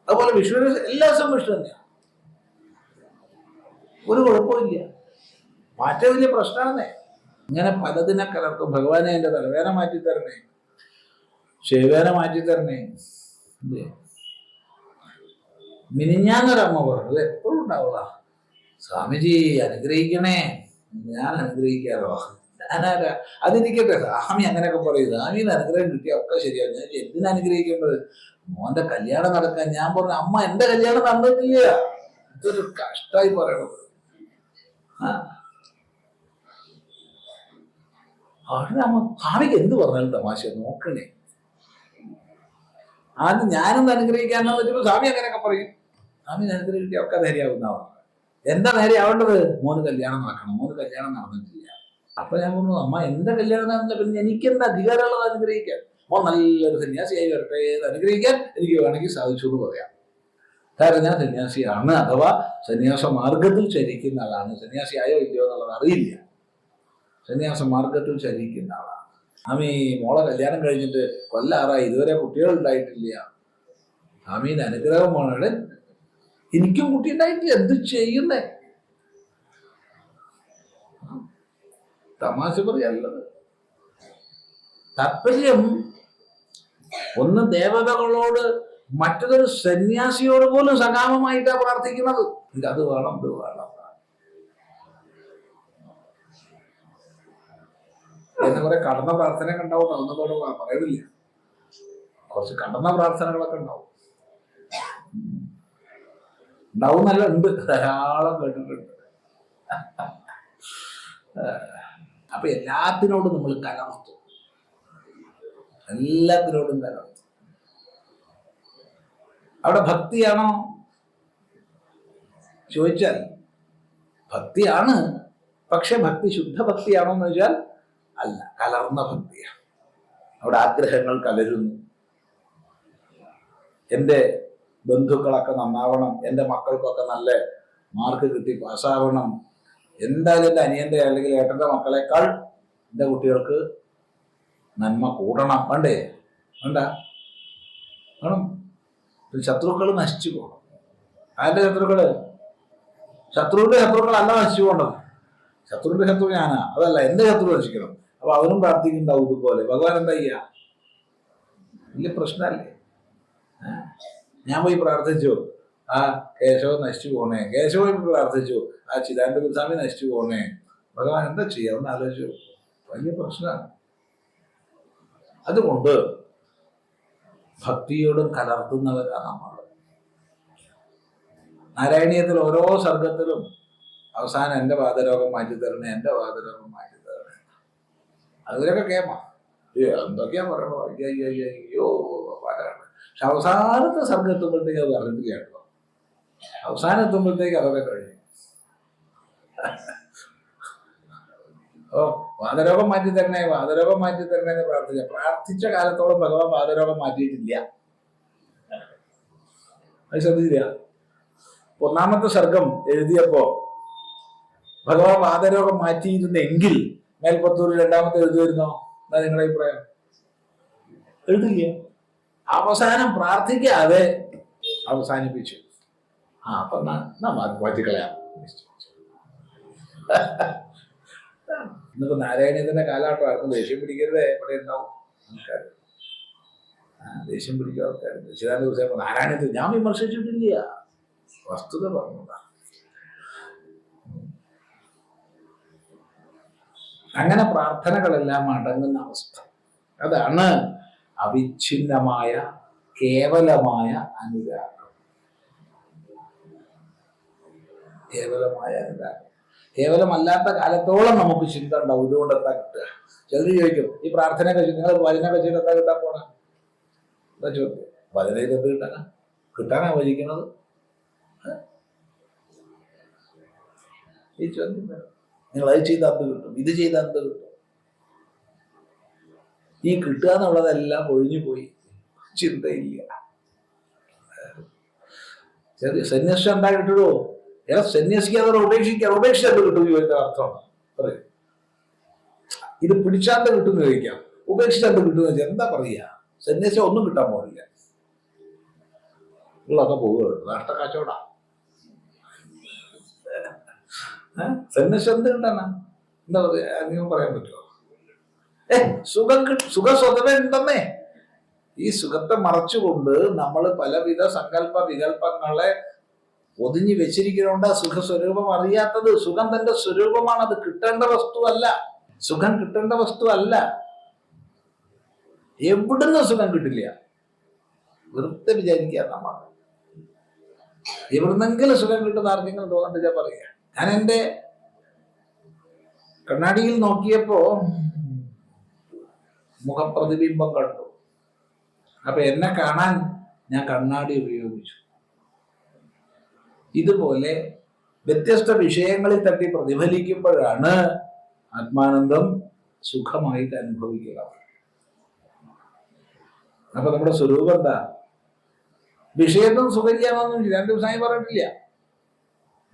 അതുപോലെ വിഷ്ണുവിന് എല്ലാ ദിവസവും വിഷ്ണു തന്നെയാണ്. ഒരു കുഴപ്പമില്ല. മാറ്റം വലിയ പ്രശ്നമാണെന്നേ. ഇങ്ങനെ പലതിനെ കലർത്തും. ഭഗവാനെ എന്റെ തലവേദന മാറ്റിത്തരണേ, ശിവേന മാറ്റിത്തരണേ. മിനിഞ്ഞാന്നൊരമ്മ പറഞ്ഞത് എപ്പോഴും ഉണ്ടാവുക, സ്വാമിജി അനുഗ്രഹിക്കണേ. ഞാൻ അനുഗ്രഹിക്കാറോ? ഞാനാരാ? അതിരിക്കട്ടെ, സ്വാമി അങ്ങനെയൊക്കെ പറയും. സ്വാമിന്ന് അനുഗ്രഹം കിട്ടിയ ഒക്കെ ശരിയാണ്. ഞാൻ എന്തിനനുഗ്രഹിക്കേണ്ടത്? മോന്റെ കല്യാണം നടക്കാൻ. ഞാൻ പറഞ്ഞു, അമ്മ എന്റെ കല്യാണം നടന്നിട്ടില്ല. ഇതൊരു കഷ്ടായി പറയണത്. അമ്മ സ്വാമിക്ക് എന്ത് പറഞ്ഞാലും തമാശ നോക്കണേ. ആദ്യം ഞാനൊന്ന് അനുഗ്രഹിക്കാന്ന് വെച്ചപ്പോ സ്വാമി അങ്ങനെയൊക്കെ പറയും. സ്വാമി അനുഗ്രഹിക്കുക ഒക്കെ നേരെയാവുന്നതാണ്. എന്താ നേരെയാവേണ്ടത്? മോന് കല്യാണം നടക്കണം. മോന് കല്യാണം നടന്നിട്ടില്ല. അപ്പൊ ഞാൻ പറഞ്ഞു, അമ്മ എന്റെ കല്യാണം നടന്നില്ല, പിന്നെ എനിക്ക് എന്താ അധികാരമുള്ളത് അനുഗ്രഹിക്കാൻ? മോൻ നല്ലൊരു സന്യാസിയായി വരട്ടെ, അനുഗ്രഹിക്കാൻ എനിക്ക് വേണമെങ്കിൽ സാധിച്ചു എന്ന് പറയാം. കാരണം ഞാൻ സന്യാസിയാണ്, അഥവാ സന്യാസ മാർഗത്തിൽ ചരിക്കുന്ന ആളാണ്. സന്യാസിയായോ ഇല്ലയോ എന്നുള്ളത് അറിയില്ല. സന്യാസ മാർഗത്തിൽ ചരിക്കുന്ന ആളാണ്. സ്വാമി മോളെ കല്യാണം കഴിഞ്ഞിട്ട് കൊല്ലാറായി, ഇതുവരെ കുട്ടികൾ ഉണ്ടായിട്ടില്ല. സ്വാമിയുടെ അനുഗ്രഹമാണ്. എനിക്കും കുട്ടി ഉണ്ടായിട്ടില്ല. എന്ത് ചെയ്യുന്നേ? തമാശ പറയല്ലത്. താല്പര്യം ഒന്ന് ദേവതകളോട്, മറ്റൊരു സന്യാസിയോട് പോലും സകാമമായിട്ടാണ് പ്രാർത്ഥിക്കുന്നത്. അത് വേണം, ഇത് വേണം എന്ന് കുറെ കടന്ന പ്രാർത്ഥനയൊക്കെ ഉണ്ടാവും. അതൊന്നും പറയുന്നില്ല. കുറച്ച് കടന്ന പ്രാർത്ഥനകളൊക്കെ ഉണ്ടാവും. ഉണ്ടാവുന്നല്ല, ഉണ്ട്, ധാരാളം കേട്ടിട്ടുണ്ട്. അപ്പൊ എല്ലാത്തിനോടും നമ്മൾ കലർത്തും, എല്ലാത്തിനോടും കലർത്തും. അവിടെ ഭക്തിയാണോ ചോദിച്ചാൽ ഭക്തിയാണ്. പക്ഷെ ഭക്തി ശുദ്ധ ഭക്തിയാണോ എന്ന് ചോദിച്ചാൽ അല്ല, കലർന്ന ഭക്തിയാണ്. അവിടെ ആഗ്രഹങ്ങൾ കലരുന്നു. എൻ്റെ ബന്ധുക്കളൊക്കെ നന്നാവണം, എൻ്റെ മക്കൾക്കൊക്കെ നല്ല മാർക്ക് കിട്ടി പാസ്സാവണം, എന്തായാലും എൻ്റെ അനിയൻ്റെ അല്ലെങ്കിൽ ഏട്ടൻ്റെ മക്കളെക്കാൾ എൻ്റെ കുട്ടികൾക്ക് നന്മ കൂടണം. വേണ്ടേ? വേണ്ട? വേണം. ശത്രുക്കൾ നശിച്ചു പോകണം. ആരുടെ ശത്രുക്കള്? ശത്രുവിന്റെ ശത്രുക്കളല്ല നശിച്ചു പോകേണ്ടത്. ശത്രുവിന്റെ ശത്രു ഞാനാ, അതല്ല, എന്റെ ശത്രു നശിക്കണം. അപ്പൊ അവനും പ്രാർത്ഥിക്കുന്നുണ്ടാവും ഇതുപോലെ. ഭഗവാൻ എന്താ ചെയ്യാ? വലിയ പ്രശ്നമല്ലേ? ഞാൻ പോയി പ്രാർത്ഥിച്ചു, ആ കേശവൻ നശിച്ചു പോണേ. കേശവൻ പ്രാർത്ഥിച്ചു, ആ ചിദാനന്ദ ഗുരുസ്വാമി നശിച്ചു പോണേ. ഭഗവാൻ എന്താ ചെയ്യാ? ഒന്ന് ആലോചിച്ചു. വലിയ പ്രശ്നമാണ്. അതുകൊണ്ട് ഭക്തിയോടും കലർത്തുന്നവരാണ് നമ്മൾ. നാരായണീയത്തിൽ ഓരോ സർഗത്തിലും അവസാനം എൻ്റെ വാതരോഗം മാറ്റി തരണേ, എൻ്റെ വാതരോഗം മാറ്റി തരണേ. അതിലൊക്കെ കേമാ എന്തൊക്കെയാ പറയണോ? അയ്യോ പറയണം. പക്ഷെ അവസാനത്തെ സർഗം എത്തുമ്പോഴത്തേക്ക് അത് പറഞ്ഞിട്ട് കേട്ടോ. അവസാനം എത്തുമ്പോഴത്തേക്ക് അതൊക്കെ കഴിഞ്ഞു. ഓ, വാതരോഗം മാറ്റി തരണേ, വാതരോഗം മാറ്റി തരണേ എന്ന് പ്രാർത്ഥിച്ച കാലത്തോളം ഭഗവാൻ വാതരോഗം മാറ്റിയിട്ടില്ല. അത് ശ്രദ്ധിച്ചില്ല. ഒന്നാമത്തെ സർഗം എഴുതിയപ്പോ ഭഗവാൻ വാതരോഗം മാറ്റിയിരുന്നെങ്കിൽ മേൽപ്പത്തൂർ രണ്ടാമത്തെ എഴുതുമായിരുന്നോ? എന്താ നിങ്ങളുടെ അഭിപ്രായം? എഴുതില്ല. അവസാനം പ്രാർത്ഥിക്കാതെ അവസാനിപ്പിച്ചു. അപ്പൊ മാറ്റിക്കളയാം. ഇന്നിപ്പോ നാരായണീയത്തിന്റെ കാലഘട്ടം. ആർക്കും ദേഷ്യം പിടിക്കരുതേ, ഇവിടെ ഉണ്ടാവും ആൾക്കാർ. ദേഷ്യം പിടിക്കുന്ന ആൾക്കാർ. ചിദാനന്ദ ഗുരുസ്വാമി നാരായണീയത്തിൽ ഞാൻ വിമർശിച്ചിട്ടില്ല, വസ്തുത പറഞ്ഞതാണ്. അങ്ങനെ പ്രാർത്ഥനകളെല്ലാം അടങ്ങുന്ന അവസ്ഥ. അതാണ് അവിഛിന്നമായ കേവലമായ അനുരാഗം. കേവലമായ അനുരാഗം. കേവലമല്ലാത്ത കാലത്തോളം നമുക്ക് ചിന്ത ഉണ്ടാവും, ഇതുകൊണ്ട് എന്താ കിട്ടുക? ചിലർ ചോദിക്കും, ഈ പ്രാർത്ഥനയൊക്കെ നിങ്ങൾ ഭജനയൊക്കെ ചെയ്ത് എന്താ കിട്ടാൻ പോണ? എന്താ ചോദ്യം? ഭജനയിൽ എന്ത് കിട്ടാനാ? കിട്ടാനാ ഭജിക്കുന്നത്? ഈ ചോദ്യം വേണം. നിങ്ങൾ അത് ചെയ്താൽ എന്ത് കിട്ടും? ഇത് ചെയ്താൽ എന്ത് കിട്ടും? ഈ കിട്ടുക എന്നുള്ളതെല്ലാം ഒഴിഞ്ഞു പോയി, ചിന്തയില്ല. ചെറിയ സന്യാസം എന്താ കിട്ടുമോ? സന്യാസിക്കാതെ ഉപേക്ഷിക്കാതെ ഉപേക്ഷിച്ചാൽ കിട്ടും ചോദിച്ച അർത്ഥമാണ് പറയും. ഇത് പിടിച്ചാൽ കിട്ടും ചോദിക്കാം, ഉപേക്ഷിച്ചാൽ കിട്ടുന്ന വെച്ചാൽ എന്താ പറയുക? സന്യാസം ഒന്നും കിട്ടാൻ പോകില്ല. നിങ്ങളൊക്കെ പോവുകയുള്ളൂ, നഷ്ടക്കച്ചവട. സന്യാസം എന്ത് കിട്ടാനാ? എന്താ പറയാ? നിങ്ങൾ പറയാൻ പറ്റുമോ? സുഖം സ്വതവേ ഉണ്ടെന്നേ. ഈ സുഖത്തെ മറച്ചുകൊണ്ട് നമ്മൾ പലവിധ സങ്കല്പ വികല്പങ്ങളെ ഒതുങ്ങി വെച്ചിരിക്കുന്നതുകൊണ്ട് സുഖസ്വരൂപം അറിയാത്തത്. സുഖം തന്റെ സ്വരൂപമാണ്, അത് കിട്ടേണ്ട വസ്തുവല്ല. സുഖം കിട്ടേണ്ട വസ്തുവല്ല. എവിടുന്ന് സുഖം കിട്ടില്ല. വെറുതെ വിചാരിക്കുക നമ്മൾ എവിടുന്നെങ്കിലും സുഖം കിട്ടുന്ന ആർക്കെങ്കിലും തോന്നുന്നുണ്ട് ഞാൻ പറയാ. ഞാൻ എൻ്റെ കണ്ണാടിയിൽ നോക്കിയപ്പോ മുഖപ്രതിബിംബം കണ്ടു. അപ്പൊ എന്നെ കാണാൻ ഞാൻ കണ്ണാടി ഉപയോഗിച്ചു. ഇതുപോലെ വ്യത്യസ്ത വിഷയങ്ങളിൽ തട്ടി പ്രതിഫലിക്കുമ്പോഴാണ് ആത്മാനന്ദം സുഖമായിട്ട് അനുഭവിക്കുക. അപ്പൊ നമ്മുടെ സ്വരൂപം എന്താ? വിഷയത്തും സുഖമില്ലാന്നൊന്നും രണ്ട് ദിവസമായി പറഞ്ഞിട്ടില്ല.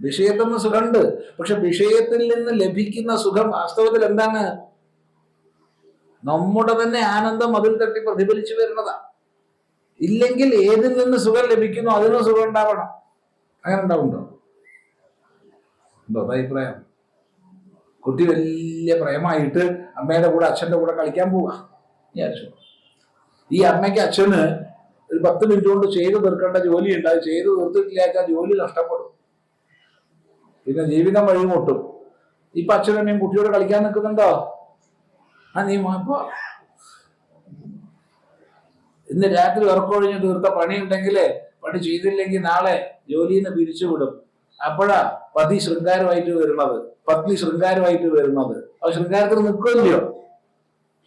വിഷയത്തിൽ സുഖമുണ്ട്, പക്ഷെ വിഷയത്തിൽ നിന്ന് ലഭിക്കുന്ന സുഖം വാസ്തവത്തിൽ എന്താണ്? നമ്മുടെ തന്നെ ആനന്ദം അതിൽ തട്ടി പ്രതിഫലിച്ചു വരുന്നതാ. ഇല്ലെങ്കിൽ ഏതിൽ നിന്ന് സുഖം ലഭിക്കുന്നു അതിന് സുഖം ഉണ്ടാവണം. അങ്ങനെ ഉണ്ടാവുണ്ടോ? ഉണ്ടോ? അഭിപ്രായം? കുട്ടി വലിയ പ്രേമായിട്ട് അമ്മയുടെ കൂടെ അച്ഛൻ്റെ കൂടെ കളിക്കാൻ പോവാ വിചാരിച്ചു. ഈ അമ്മയ്ക്ക് അച്ഛന് ഒരു 10 മിനിറ്റ് കൊണ്ട് ചെയ്തു തീർക്കേണ്ട ജോലി ഉണ്ട്. അത് ചെയ്തു തീർത്തിട്ടില്ലാച്ചാൽ ജോലി നഷ്ടപ്പെടും, പിന്നെ ജീവിതം വഴിമുട്ടും. ഇപ്പൊ അച്ഛനും അമ്മയും കുട്ടിയോട് കളിക്കാൻ നിൽക്കുന്നുണ്ടോ? നീ അപ്പൊ ഇന്ന് രാത്രി ഉറക്കൊഴിഞ്ഞ് തീർത്ത പണിയുണ്ടെങ്കിലേ പണി ചെയ്തില്ലെങ്കിൽ നാളെ ജോലിയിൽ നിന്ന് പിരിച്ചുവിടും. അപ്പോഴാ പതി ശൃംഗാരമായിട്ട് വരുന്നത്, പത്നി ശൃംഗാരമായിട്ട് വരുന്നത്. അപ്പൊ ശൃംഗാരത്തിൽ നിൽക്കുമല്ലോ.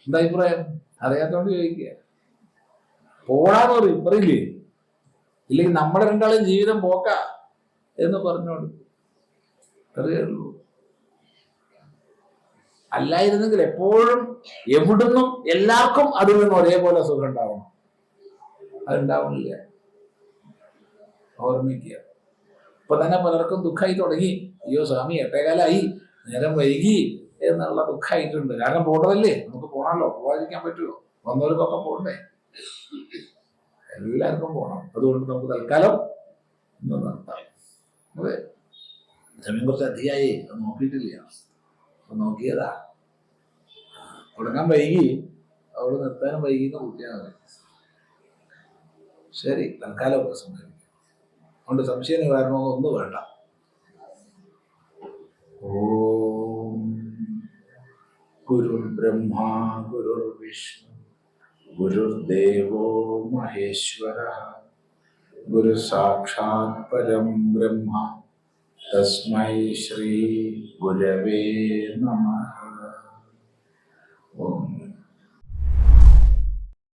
എന്താ അഭിപ്രായം? അറിയാത്തോണ്ട് ചോദിക്കുക. പോടാന്ന് പറയില്ലേ? ഇല്ലെങ്കിൽ നമ്മുടെ രണ്ടാളും ജീവിതം പോക്ക എന്ന് പറഞ്ഞോണ്ട് അറിയുള്ളൂ. അല്ലായിരുന്നെങ്കിൽ എപ്പോഴും എവിടുന്നും എല്ലാവർക്കും അതിൽ നിന്ന് ഒരേപോലെ സുഖം ഉണ്ടാവണം. അതുണ്ടാവണില്ല. ഓർമ്മിക്കുക. ഇപ്പൊ തന്നെ പലർക്കും ദുഃഖമായി തുടങ്ങി. അയ്യോ സ്വാമി 8:15 നേരം വൈകി എന്നുള്ള ദുഃഖമായിട്ടുണ്ട്. കാരണം പോകണ്ടതല്ലേ, നമുക്ക് പോകണമല്ലോ, പോകാതിരിക്കാൻ പറ്റുമോ? വന്നവർക്കൊക്കെ പോകണ്ടേ? എല്ലാവർക്കും പോകണം. അതുകൊണ്ട് നമുക്ക് തൽക്കാലം ഒന്ന് നിർത്താം. അതെ, സമയം കുറച്ച് അധികമായി. അത് നോക്കിയിട്ടില്ല, നോക്കിയതാ. തുടങ്ങാൻ വൈകി, അവിടെ നിർത്താനും വൈകി എന്ന് കൂട്ടിയാൽ മതി. ശരി, തൽക്കാലം ഒക്കെ സംഭവിക്കും. അതുകൊണ്ട് സംശയ നിവാരണമൊന്നും ഒന്നും വേണ്ട. ഓം ഗുരുർ ബ്രഹ്മ ഗുരുർ വിഷ്ണു ഗുരുദേവോ മഹേശ്വരഃ ഗുരു സാക്ഷാത് പരം ബ്രഹ്മ തസ്മൈ ശ്രീ ഗുരവേ നമഃ.